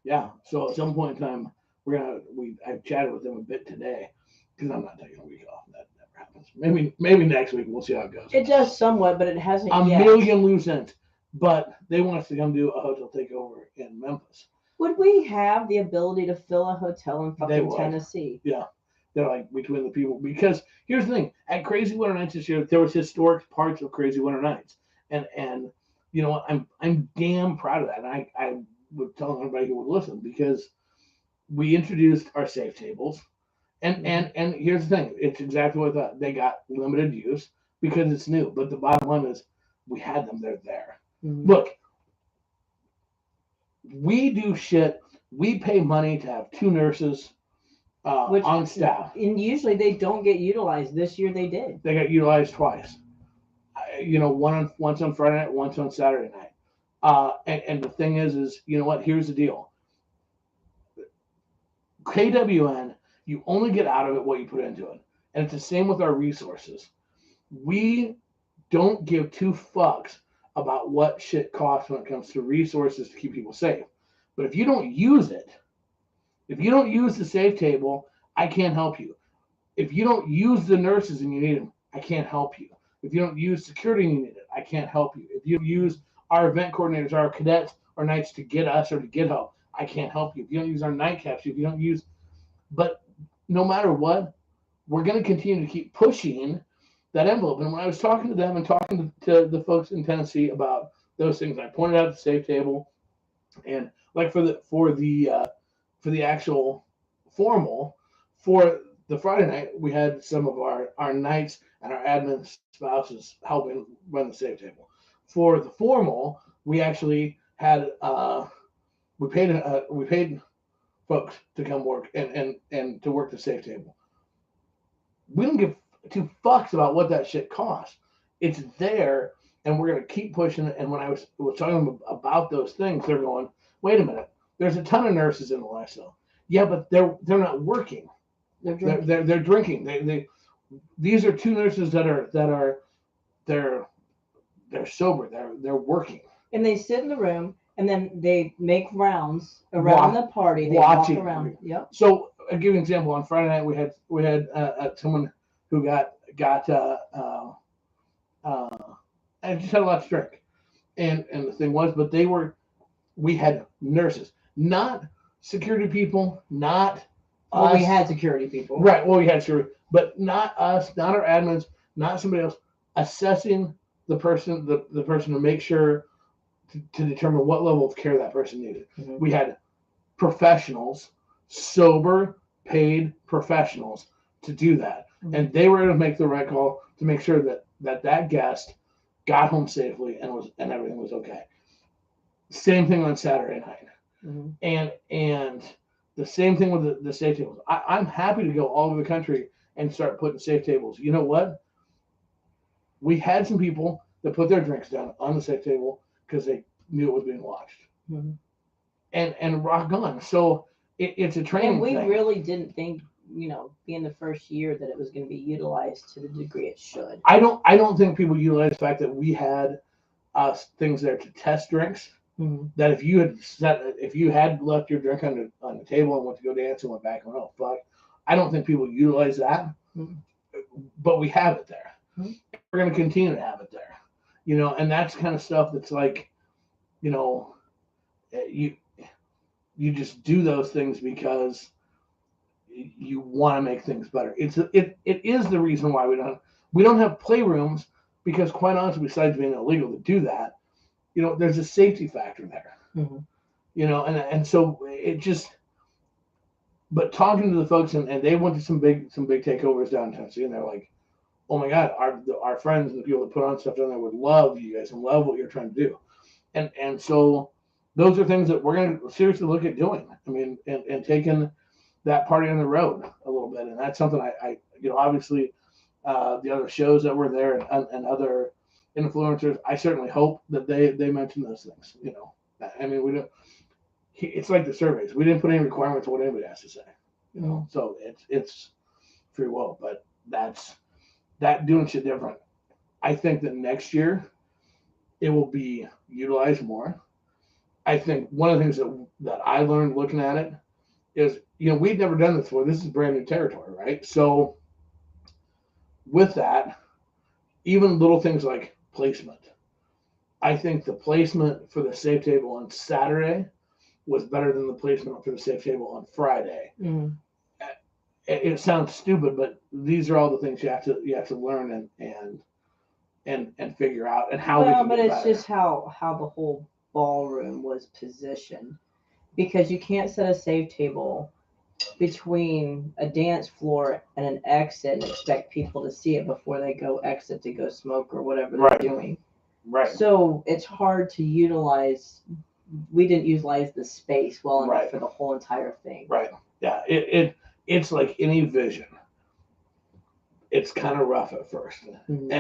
[SPEAKER 1] at some point in time I chatted with them a bit today because I'm not taking a week off. That never happens. Maybe next week we'll see how it goes.
[SPEAKER 2] It does somewhat, but it hasn't
[SPEAKER 1] yet. A million loose ends. But they want us to come do a hotel takeover in Memphis.
[SPEAKER 2] Would we have the ability to fill a hotel in fucking Tennessee?
[SPEAKER 1] Yeah. They're like between the people because here's the thing: at Krazy Winter Nights this year, there was historic parts of Krazy Winter Nights, and you know what? I'm damn proud of that. And I would tell everybody who would listen because we introduced our safe tables, and here's the thing: it's exactly what I thought. They got limited use because it's new, but the bottom line is we had them. They're there. Look, we do shit. We pay money to have 2 nurses. On staff.
[SPEAKER 2] And usually they don't get utilized. This year they did.
[SPEAKER 1] They got utilized twice. Once on Friday night, once on Saturday night. And the thing is you know what? Here's the deal. KWN, you only get out of it what you put into it. And it's the same with our resources. We don't give 2 fucks about what shit costs when it comes to resources to keep people safe. But if you don't use it, if you don't use the safe table, I can't help you. If you don't use the nurses and you need them, I can't help you. If you don't use security and you need it, I can't help you. If you don't use our event coordinators, our cadets, or nights to get us or to get help, I can't help you. If you don't use our nightcaps, if you don't use, but no matter what, we're going to continue to keep pushing that envelope. And when I was talking to them and talking to the folks in Tennessee about those things, I pointed out the safe table, and like for the actual formal, for the Friday night, we had some of our knights and our admin spouses helping run the safe table. For the formal, we actually had we paid folks to come work and to work the safe table. We don't give two fucks about what that shit costs. It's there, and we're gonna keep pushing it. And when I was talking about those things, they're going, wait a minute. There's a ton of nurses in the lifestyle. Yeah, but they're not working.
[SPEAKER 2] They're drinking.
[SPEAKER 1] They're drinking. These are two nurses that are they're sober. They're working.
[SPEAKER 2] And they sit in the room, and then they make rounds around the party. They
[SPEAKER 1] watching.
[SPEAKER 2] walk around. Yep.
[SPEAKER 1] So I'll give you an example. On Friday night, we had someone who got and just had a lot to drink, and the thing was, but we had nurses, not security people, not
[SPEAKER 2] Well,
[SPEAKER 1] us.
[SPEAKER 2] we had security people.
[SPEAKER 1] Right. Well, we had security, but not us, not our admins, not somebody else assessing the person, the person to make sure to determine what level of care that person needed.
[SPEAKER 2] Mm-hmm.
[SPEAKER 1] We had professionals, sober, paid professionals to do that.
[SPEAKER 2] Mm-hmm.
[SPEAKER 1] And they were able to make the right call to make sure that guest got home safely and everything was okay. Same thing on Saturday night.
[SPEAKER 2] Mm-hmm.
[SPEAKER 1] And the same thing with the safe tables. I'm happy to go all over the country and start putting safe tables. You know what? We had some people that put their drinks down on the safe table because they knew it was being watched.
[SPEAKER 2] Mm-hmm.
[SPEAKER 1] And rock on. So it's a training
[SPEAKER 2] And we
[SPEAKER 1] thing.
[SPEAKER 2] really didn't think, being the first year that it was going to be utilized to the degree it should.
[SPEAKER 1] I don't think people utilize the fact that we had things there to test drinks.
[SPEAKER 2] Mm-hmm.
[SPEAKER 1] That if you had left your drink on the table and went to go dance and went back and went, oh fuck, I don't think people utilize that. Mm-hmm. But we have it there. Mm-hmm. We're going to continue to have it there. And that's kind of stuff that's like, you just do those things because you want to make things better. It is the reason why we don't have playrooms, because quite honestly, besides being illegal to do that, there's a safety factor there. Mm-hmm. And so it just, but talking to the folks and they went to some big takeovers down in Tennessee, and they're like, oh my God, our friends and the people that put on stuff down there would love you guys and love what you're trying to do. And so those are things that we're going to seriously look at doing. I mean, and taking that party on the road a little bit. And that's something I obviously the other shows that were there and other influencers, I certainly hope that they mention those things. I mean, we don't. It's like the surveys. We didn't put any requirements on what anybody has to say. So it's free will. But that's that doing shit different. I think that next year it will be utilized more. I think one of the things that I learned looking at it is, we'd never done this before. This is brand new territory, right? So with that, even little things like placement. I think the placement for the safe table on Saturday was better than the placement for the safe table on Friday. Mm-hmm. It sounds stupid, but these are all the things you have to learn and figure out and how.
[SPEAKER 2] Well, but it's just how the whole ballroom was positioned, because you can't set a safe table between a dance floor and an exit and expect people to see it before they go exit to go smoke or whatever they're doing.
[SPEAKER 1] Right.
[SPEAKER 2] So it's hard to utilize. We didn't utilize the space well enough for the whole entire thing.
[SPEAKER 1] Right. Yeah. It's like any vision. It's kind of rough at first, mm-hmm.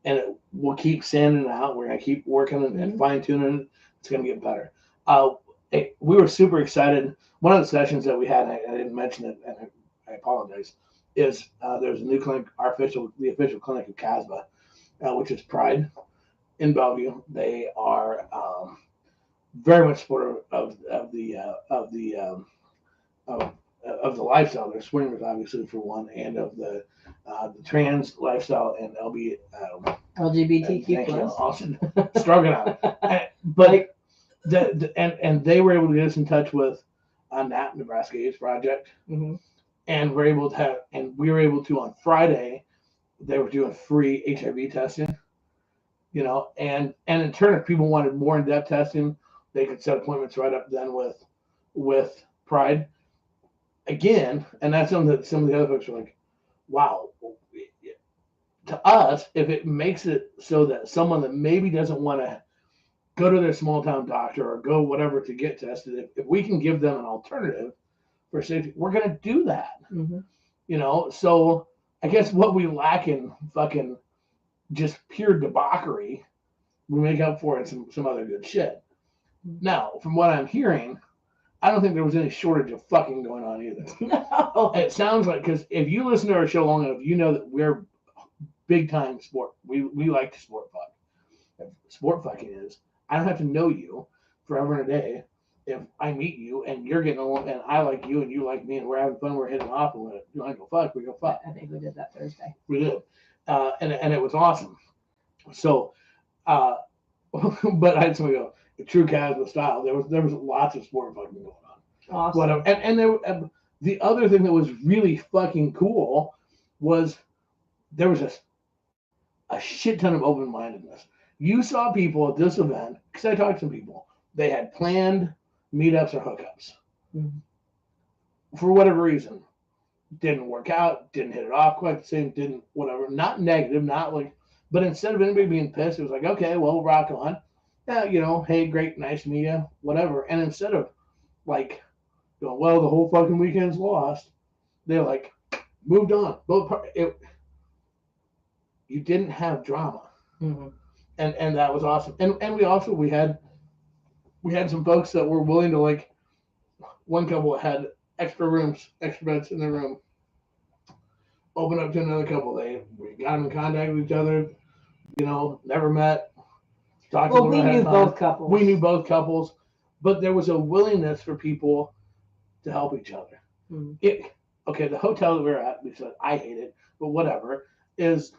[SPEAKER 1] and we'll keep sanding it out. We're gonna keep working and fine tuning it. It's gonna get better. We were super excited. One of the sessions that we had, I didn't mention it, and I apologize, is there's a new clinic, the official clinic of CASBA, which is Pride in Bellevue. They are very much supportive of the lifestyle. They're swingers, obviously, for one, and of the trans lifestyle and
[SPEAKER 2] LGBTQ plus.
[SPEAKER 1] Austin struggling on it. But and they were able to get us in touch with NAP, Nebraska AIDS Project, mm-hmm. and we were able to on Friday. They were doing free HIV testing, and in turn, if people wanted more in-depth testing, they could set appointments right up then with Pride. Again, and that's something that some of the other folks are like, wow. To us, if it makes it so that someone that maybe doesn't want to go to their small town doctor or go whatever to get tested, if we can give them an alternative for safety, we're going to do that. Mm-hmm. You know, so I guess what we lack in fucking just pure debauchery, we make up for it in some other good shit. Now, from what I'm hearing, I don't think there was any shortage of fucking going on either.
[SPEAKER 2] No.
[SPEAKER 1] It sounds like, because if you listen to our show long enough, you know that we're big time sport. We like to sport fuck. Sport fucking is, I don't have to know you forever and a day. If I meet you and you're getting along and I like you and you like me and we're having fun, we're hitting off and you want to go fuck, we go fuck.
[SPEAKER 2] I think we did that Thursday.
[SPEAKER 1] We did. And it was awesome. So, but I had somebody go, the true casual style, there was lots of sport fucking going on.
[SPEAKER 2] Awesome.
[SPEAKER 1] Whatever. And the other thing that was really fucking cool was there was a shit ton of open-mindedness. You saw people at this event, because I talked to some people, they had planned meetups or hookups.
[SPEAKER 2] Mm-hmm.
[SPEAKER 1] For whatever reason. Didn't work out, didn't hit it off quite the same, didn't whatever. Not negative, not like, but instead of anybody being pissed, it was like, okay, well, rock on. Yeah, you know, hey, great, nice to meet you, whatever. And instead of like, going, well, the whole fucking weekend's lost, they like moved on. You didn't have drama.
[SPEAKER 2] Mm-hmm.
[SPEAKER 1] And that was awesome. And we had some folks that were willing to, like, one couple had extra rooms, extra beds in their room. Open up to another couple. We got them in contact with each other, you know, never met.
[SPEAKER 2] Well, we knew both couples.
[SPEAKER 1] We knew both couples, but there was a willingness for people to help each other.
[SPEAKER 2] Mm-hmm.
[SPEAKER 1] Okay, the hotel that we were at, we said, I hate it, but whatever, is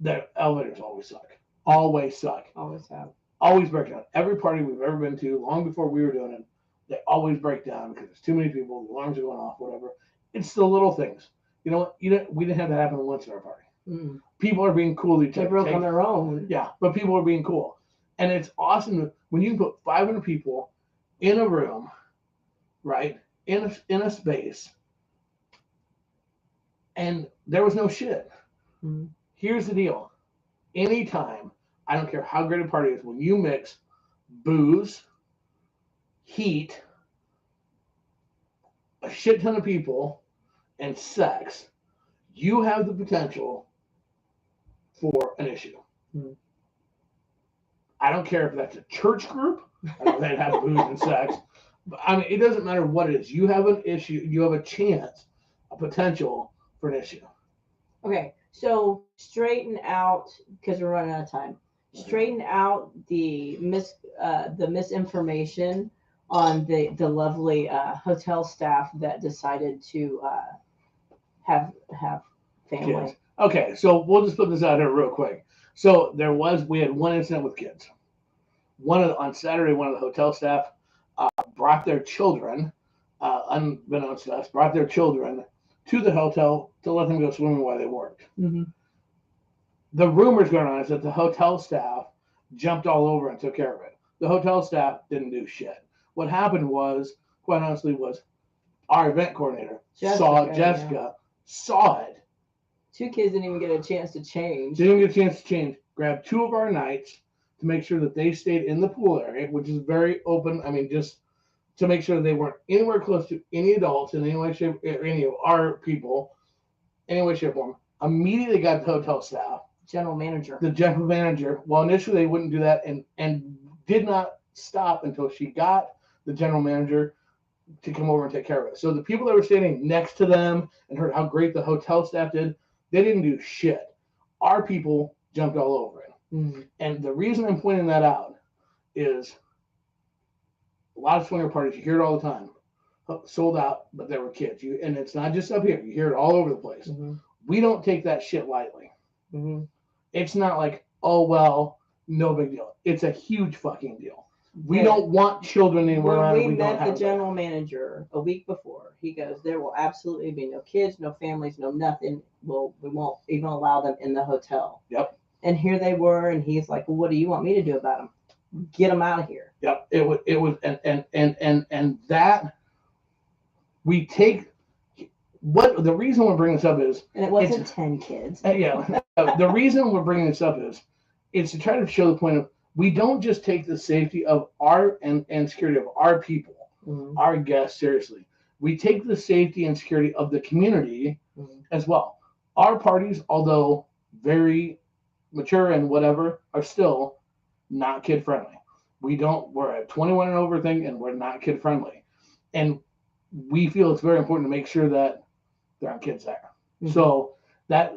[SPEAKER 1] the elevators always suck. Always suck.
[SPEAKER 2] Always have.
[SPEAKER 1] Always break down. Every party we've ever been to, long before we were doing it, they always break down because there's too many people, the alarms are going off, whatever. It's the little things. You know what? We didn't have that happen once at our party.
[SPEAKER 2] Mm.
[SPEAKER 1] People are being cool to each other.
[SPEAKER 2] They broke on their own.
[SPEAKER 1] Yeah, but people are being cool. And it's awesome when you can put 500 people in a room, right, in a space, and there was no shit.
[SPEAKER 2] Mm-hmm.
[SPEAKER 1] Here's the deal. Anytime, I don't care how great a party is, when you mix booze, heat, a shit ton of people, and sex, you have the potential for an issue.
[SPEAKER 2] Mm-hmm.
[SPEAKER 1] I don't care if that's a church group, I don't know if they have booze and sex. But, I mean, it doesn't matter what it is. You have an issue, you have a chance, a potential for an issue.
[SPEAKER 2] Okay, so straighten out, because we're running out of time. Straighten out the misinformation on the lovely hotel staff that decided to have family.
[SPEAKER 1] Kids. Okay, so we'll just put this out here real quick. So we had one incident with kids. On Saturday, one of the hotel staff brought their children, unbeknownst to us, brought their children to the hotel to let them go swimming while they worked.
[SPEAKER 2] Mm-hmm.
[SPEAKER 1] The rumors going on is that the hotel staff jumped all over and took care of it. The hotel staff didn't do shit. What happened was, quite honestly, was our event coordinator saw it.
[SPEAKER 2] Two kids didn't even get a chance to change.
[SPEAKER 1] Didn't get a chance to change. Grabbed two of our nights to make sure that they stayed in the pool area, which is very open. I mean, just to make sure they weren't anywhere close to any adults in any way, shape, or any of our people, any way, shape, or form. Immediately got the hotel staff. The general manager. Well, initially they wouldn't do that and did not stop until she got the general manager to come over and take care of it. So the people that were standing next to them and heard how great the hotel staff did, they didn't do shit. Our people jumped all over it.
[SPEAKER 2] Mm-hmm.
[SPEAKER 1] And the reason I'm pointing that out is a lot of swinger parties, you hear it all the time. Sold out, but there were kids. And it's not just up here. You hear it all over the place.
[SPEAKER 2] Mm-hmm.
[SPEAKER 1] We don't take that shit lightly.
[SPEAKER 2] Mm-hmm.
[SPEAKER 1] It's not like, oh, well, no big deal. It's a huge fucking deal. We don't want children anywhere around.
[SPEAKER 2] When we met the general manager a week before, he goes, there will absolutely be no kids, no families, no nothing. We won't even allow them in the hotel.
[SPEAKER 1] Yep.
[SPEAKER 2] And here they were, and he's like, well, what do you want me to do about them? Get them out of here.
[SPEAKER 1] Yep. It was and that we take what the reason we're bringing this up is,
[SPEAKER 2] and it wasn't 10 kids.
[SPEAKER 1] Yeah. The reason we're bringing this up is it's to try to show the point of we don't just take the safety of our and security of our people, mm-hmm. our guests seriously. we take the safety and security of the community as well. Our parties, although very mature and whatever, are still not kid friendly. We're a 21 and over thing, and we're not kid friendly. And we feel it's very important to make sure that there aren't kids there. So that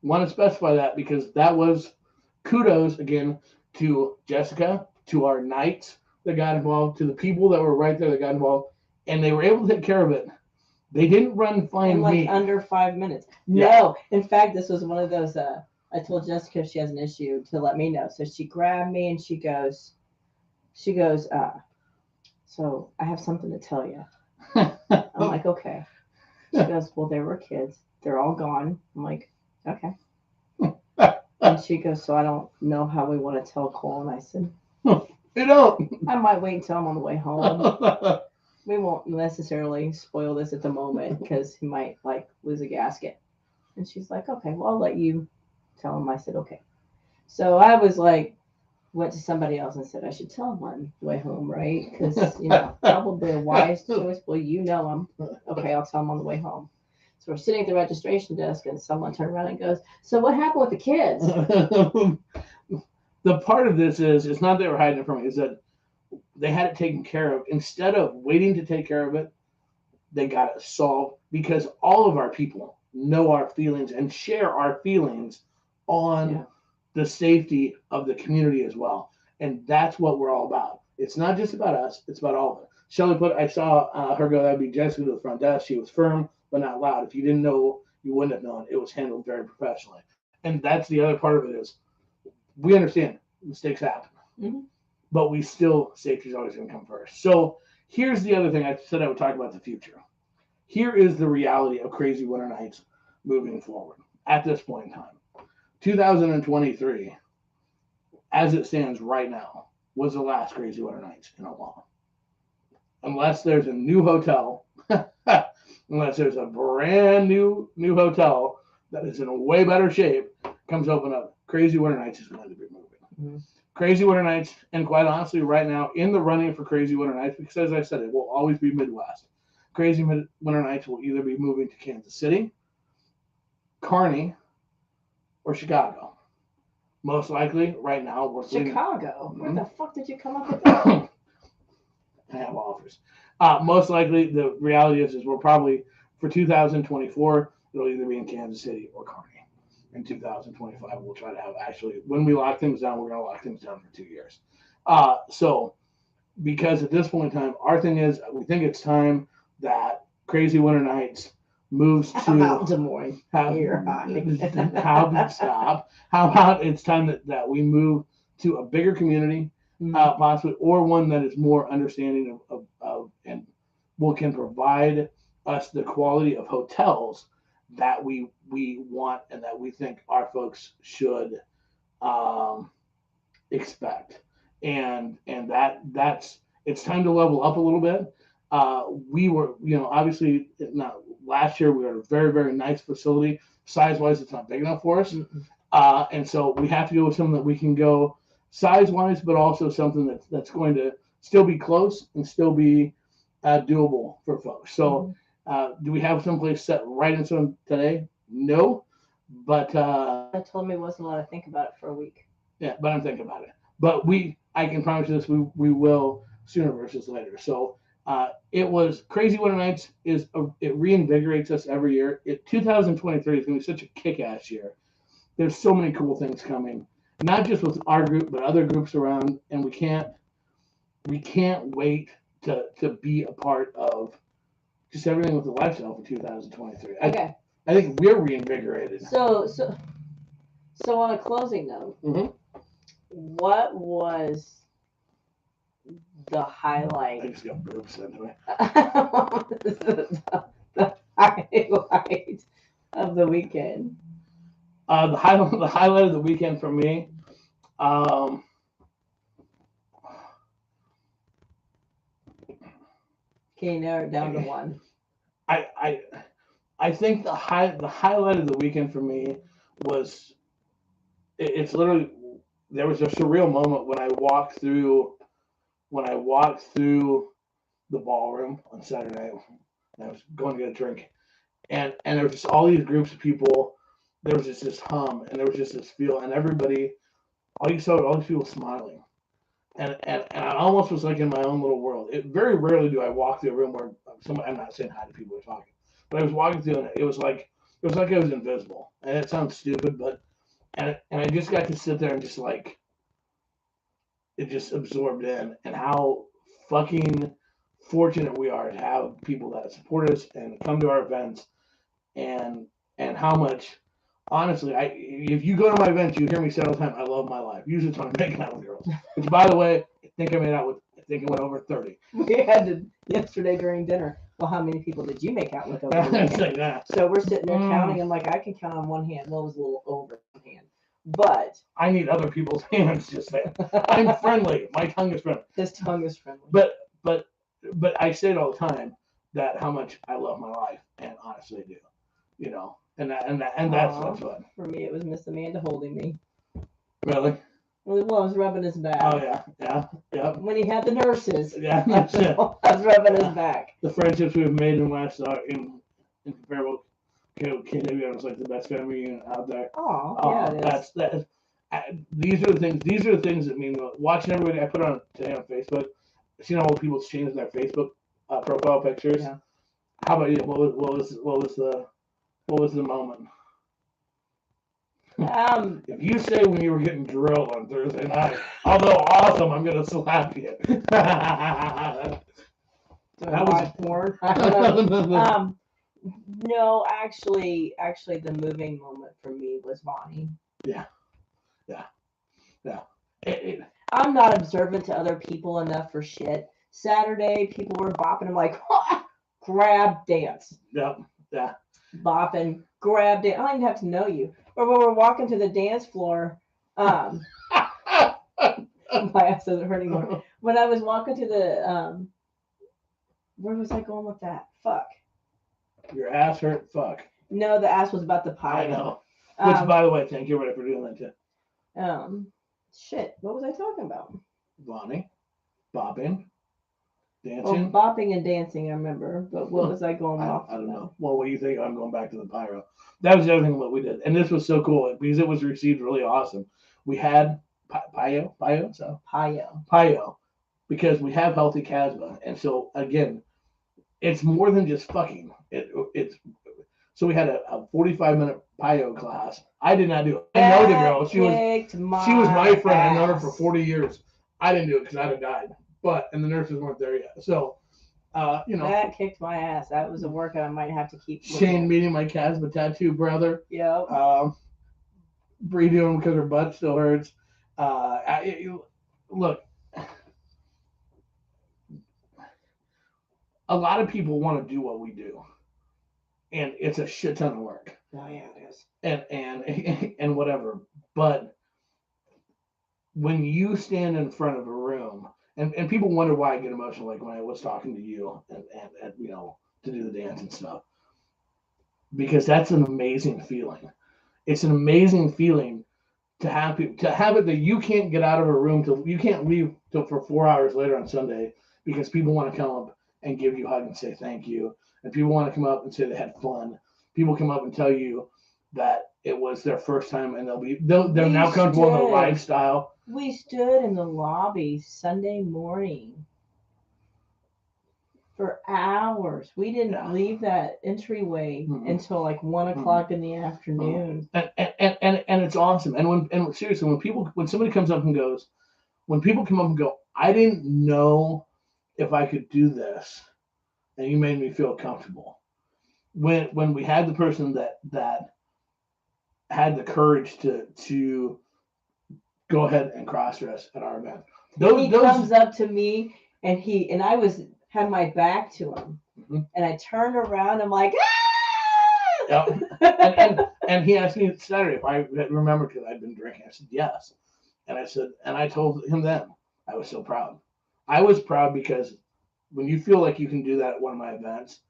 [SPEAKER 1] want to specify that, because that was kudos again to Jessica, to our knights that got involved, to the people that were right there that got involved, and they were able to take care of it. They didn't run find
[SPEAKER 2] in like
[SPEAKER 1] me
[SPEAKER 2] under 5 minutes.
[SPEAKER 1] Yeah.
[SPEAKER 2] No, in fact, this was one of those. I told Jessica if she has an issue to let me know. So she grabbed me and she goes, so I have something to tell you. I'm like, okay. She goes, well, there were kids. They're all gone. I'm like, okay. And she goes, so I don't know how we want to tell Cole. And I said,
[SPEAKER 1] you don't.
[SPEAKER 2] I might wait until I'm on the way home. We won't necessarily spoil this at the moment because he might like lose a gasket. And she's like, okay, well, I'll let you tell him. I said, okay. So I was like, went to somebody else and said, I should tell him on the way home, right? Because, probably a wise choice. Well, him. Okay, I'll tell him on the way home. So we're sitting at the registration desk and someone turned around and goes, so what happened with the kids?
[SPEAKER 1] The part of this is, it's not that they were hiding it from me, is that they had it taken care of. Instead of waiting to take care of it, they got it solved, because all of our people know our feelings and share our feelings on the safety of the community as well. And that's what we're all about. It's not just about us, it's about all of it. Shelly I saw her go, that'd be Jessica, to the front desk. She was firm, but not loud. If you didn't know, you wouldn't have known. It was handled very professionally. And that's the other part of it is, we understand mistakes happen, but we still, safety is always going to come first. So here's the other thing I said I would talk about: the future. Here is the reality of Krazy Winter Nights moving forward at this point in time. 2023, as it stands right now, was the last Krazy Winter Nights in Omaha. Unless there's a new hotel, unless there's a brand new hotel that is in a way better shape, comes open up, Krazy Winter Nights is going to be moving. Krazy Winter Nights, and quite honestly, right now, in the running for Krazy Winter Nights, because as I said, it will always be Midwest. Krazy Winter Nights will either be moving to Kansas City, Kearney, or Chicago. Most likely, right now, we're
[SPEAKER 2] Chicago? Where the fuck did you come up with that?
[SPEAKER 1] I have offers. Most likely, the reality is we're probably, for 2024, it'll either be in Kansas City or Kearney. In 2025, we'll try to have, actually, when we lock things down, we're going to lock things down for 2 years. So, because at this point in time, our thing is, we think it's time that Krazy Winter Nights moves to
[SPEAKER 2] Des Moines.
[SPEAKER 1] How about it's time that we move to a bigger community, possibly, or one that is more understanding of and can provide us the quality of hotels that we want and that we think our folks should expect. And that's it's time to level up a little bit. We were, obviously, not last year. We were at a very, very nice facility. Size-wise, it's not big enough for us. And so we have to go with something that we can go size-wise, but also something that's going to still be close and still be doable for folks. So do we have someplace set right in stone today? No. But
[SPEAKER 2] I told me he wasn't allowed to think about it for a week.
[SPEAKER 1] Yeah, but I'm thinking about it. But I can promise you this, we will sooner versus later. So it was Krazy Winter Nights it reinvigorates us every year. 2023 is going to be such a kick-ass year. There's so many cool things coming, not just with our group, but other groups around, and we can't wait to be a part of just everything with the lifestyle for 2023.
[SPEAKER 2] Okay.
[SPEAKER 1] I think we're reinvigorated.
[SPEAKER 2] So on a closing note, what was the highlight?
[SPEAKER 1] I just got boobs anyway.
[SPEAKER 2] the highlight of the weekend.
[SPEAKER 1] The highlight of the weekend for me. Can
[SPEAKER 2] you narrow it down to one?
[SPEAKER 1] I think the highlight of the weekend for me was it's literally, there was a surreal moment when I walked through the ballroom on Saturday night and I was going to get a drink, and there was just all these groups of people. There was just this hum, and there was just this feel, and everybody, all you saw, all these people smiling, and I almost was like in my own little world. It very rarely do I walk through a room where somebody, I'm not saying hi to people who are talking, but I was walking through, and it was like I was invisible, and it sounds stupid, but and I just got to sit there and just like it just absorbed in, and how fucking fortunate we are to have people that support us and come to our events, and how much honestly, if you go to my events, you hear me say all the time, I love my life. Usually it's when I'm making out with girls, which by the way, I think I went over 30.
[SPEAKER 2] We had to yesterday during dinner. Well, how many people did you make out with over
[SPEAKER 1] It's like that.
[SPEAKER 2] So we're sitting there counting. I'm like, I can count on one hand. Well, it was a little over one hand, but
[SPEAKER 1] I need other people's hands. Just saying, I'm friendly. My tongue is friendly.
[SPEAKER 2] His tongue is friendly.
[SPEAKER 1] But I say it all the time that how much I love my life, and honestly I do, you know, and that's fun.
[SPEAKER 2] For me, it was Miss Amanda holding me.
[SPEAKER 1] Really?
[SPEAKER 2] Well, I was rubbing his back.
[SPEAKER 1] Oh yeah.
[SPEAKER 2] When he had the nurses,
[SPEAKER 1] Yeah,
[SPEAKER 2] I was rubbing his back.
[SPEAKER 1] The friendships we've made in last in comparable KWN was like the best family unit out there.
[SPEAKER 2] Oh yeah, it is.
[SPEAKER 1] These are the things. These are the things that mean. Watching everybody, I put on today on Facebook. Seeing all the people changing their Facebook profile pictures.
[SPEAKER 2] Yeah.
[SPEAKER 1] How about you? What was the moment? If you say when you were getting drilled on Thursday night, although awesome, I'm gonna slap you.
[SPEAKER 2] That was porn. I don't know. No, actually, the moving moment for me was Bonnie.
[SPEAKER 1] Yeah.
[SPEAKER 2] I'm not observant to other people enough for shit. Saturday, people were bopping. I'm like, grab dance.
[SPEAKER 1] Yep. Yeah.
[SPEAKER 2] Bopping, grab dance. I don't even have to know you. Or when we're walking to the dance floor, my ass doesn't hurt anymore. When I was walking to the, where was I going with that? Fuck.
[SPEAKER 1] Your ass hurt. Fuck.
[SPEAKER 2] No, the ass was about the pie.
[SPEAKER 1] I know. Which, by the way, thank you everybody for doing that too.
[SPEAKER 2] Shit. What was I talking about?
[SPEAKER 1] Bonnie, bopping, dancing.
[SPEAKER 2] Well, bopping and dancing, I remember. But what was I going off?
[SPEAKER 1] I don't know. Well, what do you think? I'm going back to the pyro. That was the other thing what we did, and this was so cool because it was received really awesome. We had pyro, because we have healthy Casbah, and so again, it's more than just fucking. It's so we had a 45-minute pyro class. I did not do it. I know the girl. She was my friend. I've known her for 40 years. I didn't do it because I'd have died. And the nurses weren't there yet. So, you know.
[SPEAKER 2] That kicked my ass. That was a workout I might have to keep.
[SPEAKER 1] Shane meeting my Casbah tattoo brother.
[SPEAKER 2] Yep.
[SPEAKER 1] Bree doing because her butt still hurts. Look, a lot of people want to do what we do. And it's a shit ton of work.
[SPEAKER 2] Oh yeah, it is.
[SPEAKER 1] And whatever. But when you stand in front of a room, and people wonder why I get emotional, like when I was talking to you and you know, to do the dance and stuff. Because that's an amazing feeling. It's an amazing feeling to have it that you can't get out of a room till you can't leave till for 4 hours later on Sunday because people want to come up and give you a hug and say thank you. And people want to come up and say they had fun. People come up and tell you that it was their first time and they're now comfortable in the lifestyle.
[SPEAKER 2] We stood in the lobby Sunday morning for hours. We didn't leave that entryway until like 1 o'clock in the afternoon.
[SPEAKER 1] And it's awesome. And seriously, when somebody comes up and goes, when people come up and go, I didn't know if I could do this. And you made me feel comfortable. When we had the person that had the courage to go ahead and cross dress at our event.
[SPEAKER 2] He comes up to me and I had my back to him, and I turned around. I'm like, ah!
[SPEAKER 1] Yep. And he asked me Saturday if I remembered because I'd been drinking. I said yes, and I told him then I was so proud. I was proud because when you feel like you can do that at one of my events,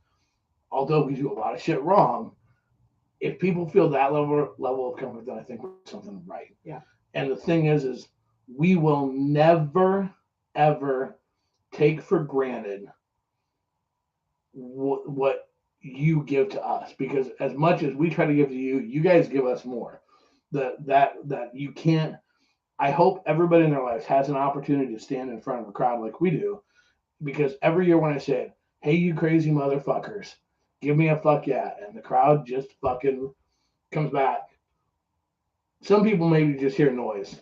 [SPEAKER 1] although we do a lot of shit wrong, if people feel that level of comfort, then I think we're doing something right.
[SPEAKER 2] Yeah.
[SPEAKER 1] And the thing is we will never, ever take for granted what you give to us, because as much as we try to give to you, you guys give us more. That you can't. I hope everybody in their lives has an opportunity to stand in front of a crowd like we do, because every year when I say, "Hey, you crazy motherfuckers, give me a fuck yeah," and the crowd just fucking comes back. Some people maybe just hear noise.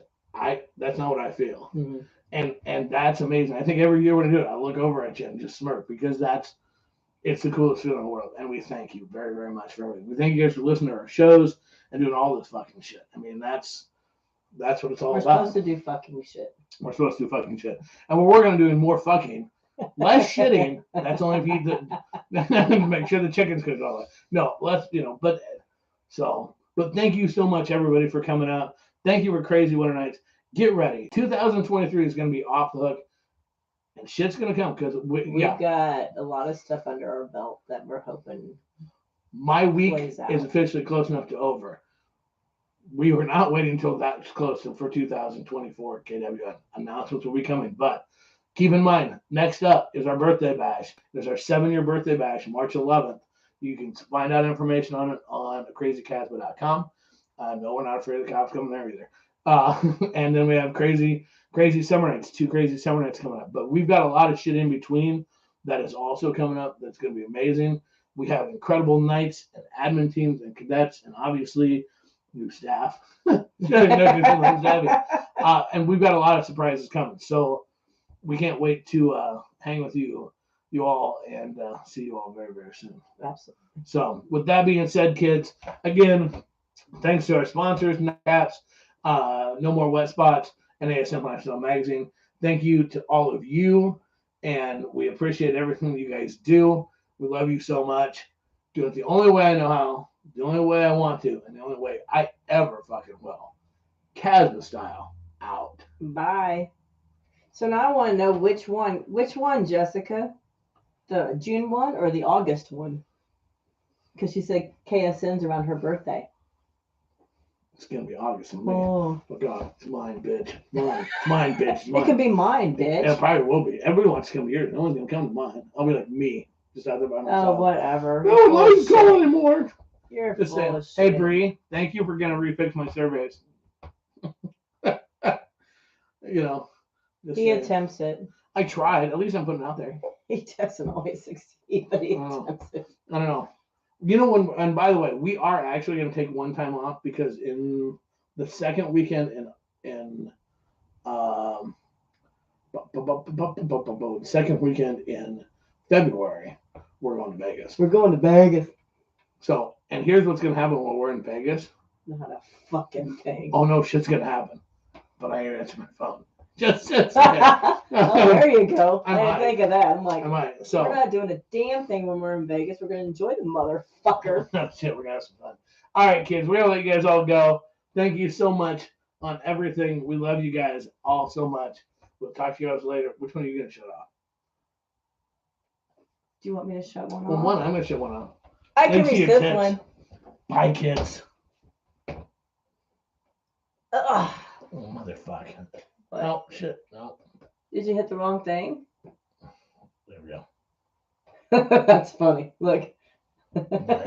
[SPEAKER 1] That's not what I feel.
[SPEAKER 2] Mm-hmm.
[SPEAKER 1] And that's amazing. I think every year when I do it, I look over at you and just smirk, because it's the coolest feeling in the world. And we thank you very, very much for everything. We thank you guys for listening to our shows and doing all this fucking shit. I mean, that's what it's all
[SPEAKER 2] We're
[SPEAKER 1] about.
[SPEAKER 2] supposed to do fucking shit.
[SPEAKER 1] We're supposed to do fucking shit. And we're working on doing more fucking, less shitting. That's only if you eat make sure the chicken's cooked all that. No, let's, but thank you so much, everybody, for coming out. Thank you for Crazy Winter Nights. Get ready. 2023 is going to be off the hook, and shit's going to come, because
[SPEAKER 2] We've got a lot of stuff under our belt that we're hoping.
[SPEAKER 1] My week is officially close enough to over. We were not waiting until that's close for 2024 KWN. Announcements will be coming, but keep in mind, next up is our birthday bash. There's our 7-year birthday bash, March 11th. You can find out information on it on crazycasba.com. No, we're not afraid of the cops coming there either. And then we have crazy summer nights, 2 crazy summer nights coming up. But we've got a lot of shit in between that is also coming up that's going to be amazing. We have incredible nights and admin teams and cadets, and obviously new staff. And we've got a lot of surprises coming. So we can't wait to hang with you all, and see you all very, very soon.
[SPEAKER 2] Absolutely.
[SPEAKER 1] So with that being said, kids, again, thanks to our sponsors, Naps, No More Wet Spots, and ASM Lifestyle Magazine. Thank you to all of you, and we appreciate everything that you guys do. We love you so much. Do it the only way I know how, the only way I want to, and the only way I ever fucking will. Casba style, out.
[SPEAKER 2] Bye. So now I want to know which one, Jessica? The June one or the August one? Because she said KSN's around her birthday.
[SPEAKER 1] It's gonna be August and
[SPEAKER 2] Oh
[SPEAKER 1] God, it's mine, bitch. Mine, bitch. It's mine.
[SPEAKER 2] It can be mine, bitch.
[SPEAKER 1] It probably will be. Everyone wants to come here. No one's gonna come to mine. I'll be like me, just out there by myself.
[SPEAKER 2] Oh, whatever.
[SPEAKER 1] No one likes go anymore.
[SPEAKER 2] You're
[SPEAKER 1] just
[SPEAKER 2] full of
[SPEAKER 1] saying.
[SPEAKER 2] shit.
[SPEAKER 1] Hey, Bree, thank you for gonna refix my surveys.
[SPEAKER 2] He attempts it.
[SPEAKER 1] I tried. At least I'm putting it out there.
[SPEAKER 2] He doesn't always succeed, but he attempts it.
[SPEAKER 1] I don't know. And by the way, we are actually going to take one time off, because in the second weekend in February, we're going to Vegas.
[SPEAKER 2] We're going to Vegas.
[SPEAKER 1] So, and here's what's going to happen while we're in Vegas.
[SPEAKER 2] Not a fucking thing.
[SPEAKER 1] Oh no, shit's going to happen. But I ain't answer my phone. Just
[SPEAKER 2] oh, there you go. I didn't think of that. I'm like,
[SPEAKER 1] so
[SPEAKER 2] we're not doing a damn thing when we're in Vegas. We're going to enjoy the motherfucker.
[SPEAKER 1] Shit, we're going to have some fun. All right, kids, we're going to let you guys all go. Thank you so much on everything. We love you guys all so much. We'll talk to you guys later. Which one are you going to shut off?
[SPEAKER 2] Do you want me to shut one
[SPEAKER 1] off? One. I'm going to shut one off.
[SPEAKER 2] I can resist one.
[SPEAKER 1] Bye, kids.
[SPEAKER 2] Ugh.
[SPEAKER 1] Oh, motherfucker. Oh, shit. No.
[SPEAKER 2] Did you hit the wrong thing?
[SPEAKER 1] There we go.
[SPEAKER 2] That's funny. Look.